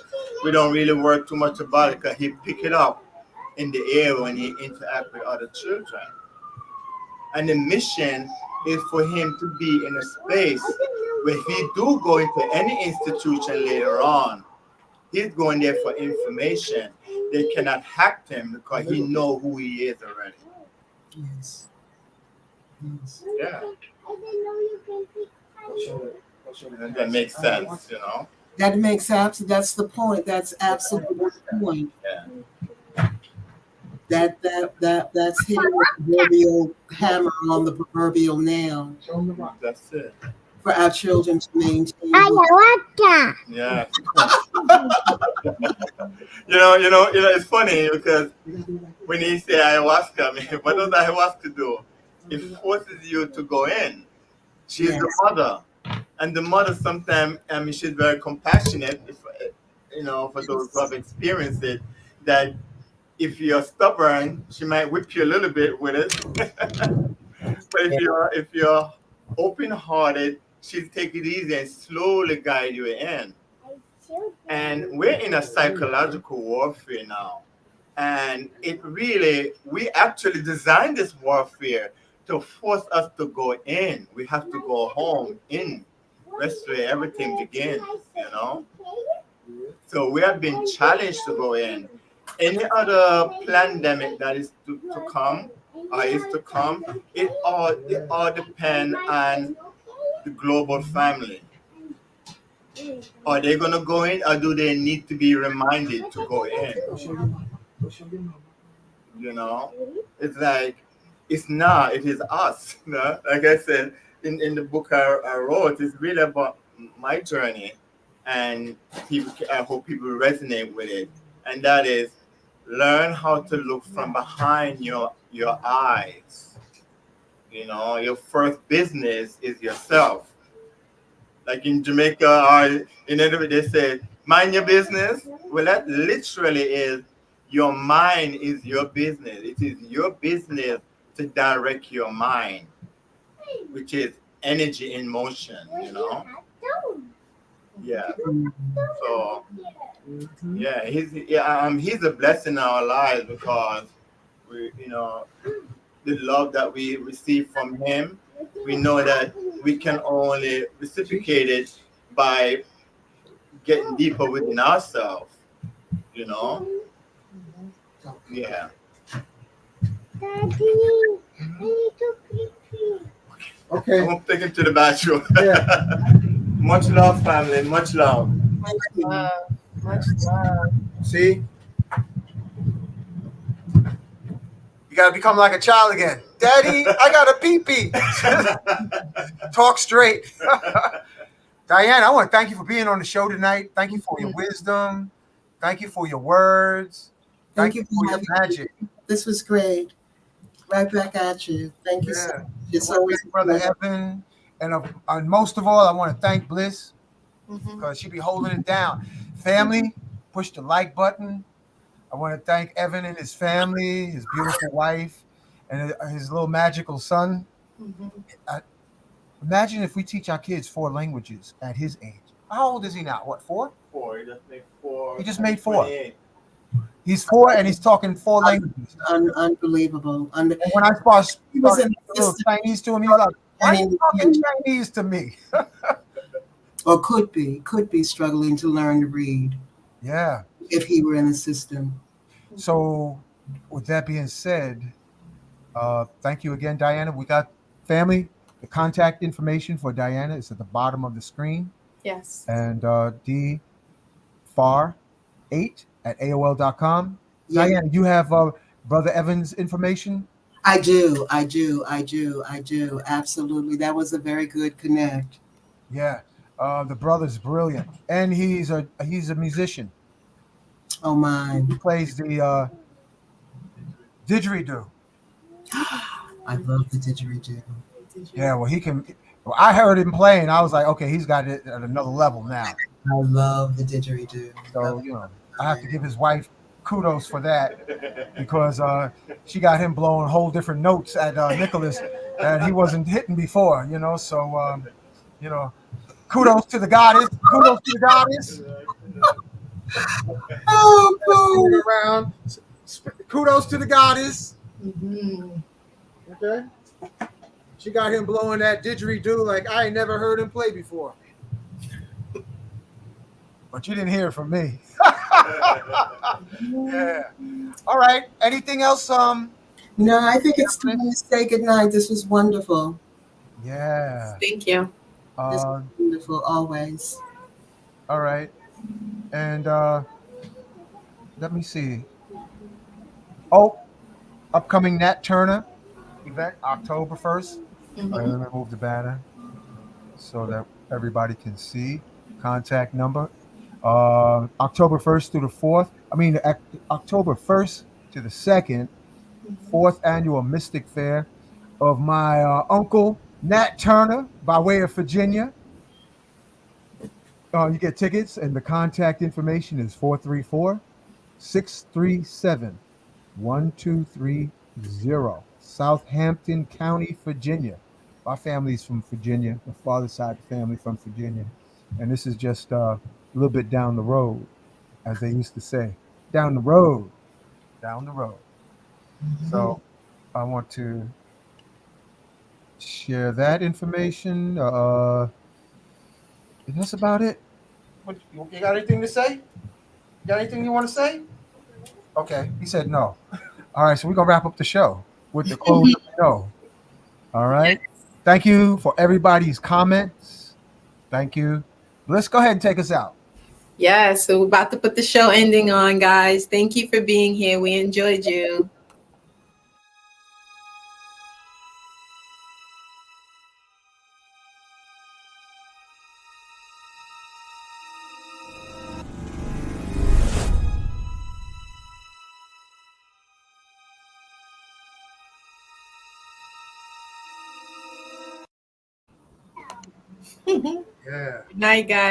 We don't really work too much about it because he pick it up in the air when he interact with other children. And the mission is for him to be in a space where if he do go into any institution later on, he's going there for information. They cannot hack him because he know who he is already. Yes. Yes. Yeah. And that makes sense, you know. That makes sense. That's the point. That's absolutely the point. Yeah. That's hitting the proverbial hammer on the proverbial nail. That's it. For our children to maintain. Yeah. It's funny because when he say ayahuasca, I mean, what does ayahuasca do? It forces you to go in. She's the mother, and the mother sometimes, I mean, she's very compassionate. For those who have experienced it, that if you're stubborn, she might whip you a little bit with it. But if you're open-hearted, she'll take it easy and slowly guide you in. And we're in a psychological warfare now. And we actually designed this warfare to force us to go in. We have to go home in. That's where everything begins, you know? So we have been challenged to go in. Any other pandemic that is to come or is to come, it all depend on the global family. Are they gonna go in, or do they need to be reminded to go in? You know, it's like it's not. It is us. You know? Like I said in the book I wrote, it's really about my journey, and people. I hope people resonate with it. And that is, learn how to look from behind your eyes. You know, your first business is yourself. Like in Jamaica or in Italy, they say, mind your business. Well, that literally is your mind is your business. It is your business to direct your mind, which is energy in motion, you know? Yeah. So, yeah, he's a blessing in our lives because the love that we receive from him, we know that we can only reciprocate it by getting deeper within ourselves, you know? Yeah. Okay. I'm gonna take him to the bathroom. Yeah. Much love, family. Much love. Much love. Much love. See? You gotta become like a child again. Daddy, I got a pee-pee. Talk straight. Diane, I want to thank you for being on the show tonight. Thank you for your wisdom. Thank you for your words. Thank you for your having me. magic. This was great. Right back at you. Thank you so much. It's I wanna always thank Brother Evan, and most of all, I want to thank Bliss because she be holding it down. Family, push the like button. I want to thank Evan and his family, his beautiful wife, and his little magical son. Imagine if we teach our kids 4 languages at his age. How old is he now? What, 4? 4. He just made 4. He just made 4. 28. He's 4 and he's talking 4 languages. Unbelievable. And when I started He was in a little Chinese to him, he was like, "Why are you talking Chinese to me?" or could be struggling to learn to read. Yeah. If he were in the system. So, with that being said, thank you again, Diana. We got family. The contact information for Diana is at the bottom of the screen. Yes. And D Pharr8 at AOL.com. Yeah. Diana, you have Brother Evan's information? I do. Absolutely. That was a very good connect. Yeah. The brother's brilliant. And he's a musician. Oh my. He plays the didgeridoo. I love the didgeridoo. Yeah, well, he can. Well, I heard him playing. I was like, okay, he's got it at another level now. I love the didgeridoo. So, I have to give his wife kudos for that because she got him blowing whole different notes at Nicholas that he wasn't hitting before, So, kudos to the goddess. Kudos to the goddess. Oh, around. Kudos to the goddess. Okay. She got him blowing that didgeridoo like I ain't never heard him play before. But you didn't hear it from me. Yeah. All right. Anything else? No, I think it's time to say goodnight. This was wonderful. Yeah. Thank you. This was wonderful always. All right. And let me see. Oh, upcoming Nat Turner event, October 1st. Let me move the banner so that everybody can see. Contact number. October 1st through the 4th. October 1st to the 2nd, 4th annual Mystic Fair of my uncle, Nat Turner, by way of Virginia. You get tickets, and the contact information is 434-637-1230, Southampton County, Virginia. My family's from Virginia. My father's side of the family from Virginia. And this is just a little bit down the road, as they used to say. Down the road. Down the road. So I want to share that information. That's about it. You got anything to say? Got anything you want to say? Okay, he said no. All right, so we're gonna wrap up the show with the close of the show. All right. Thank you for everybody's comments. Thank you. Let's go ahead and take us out. Yeah, so we're about to put the show ending on, guys. Thank you for being here. We enjoyed you. Yeah. Good night, guys.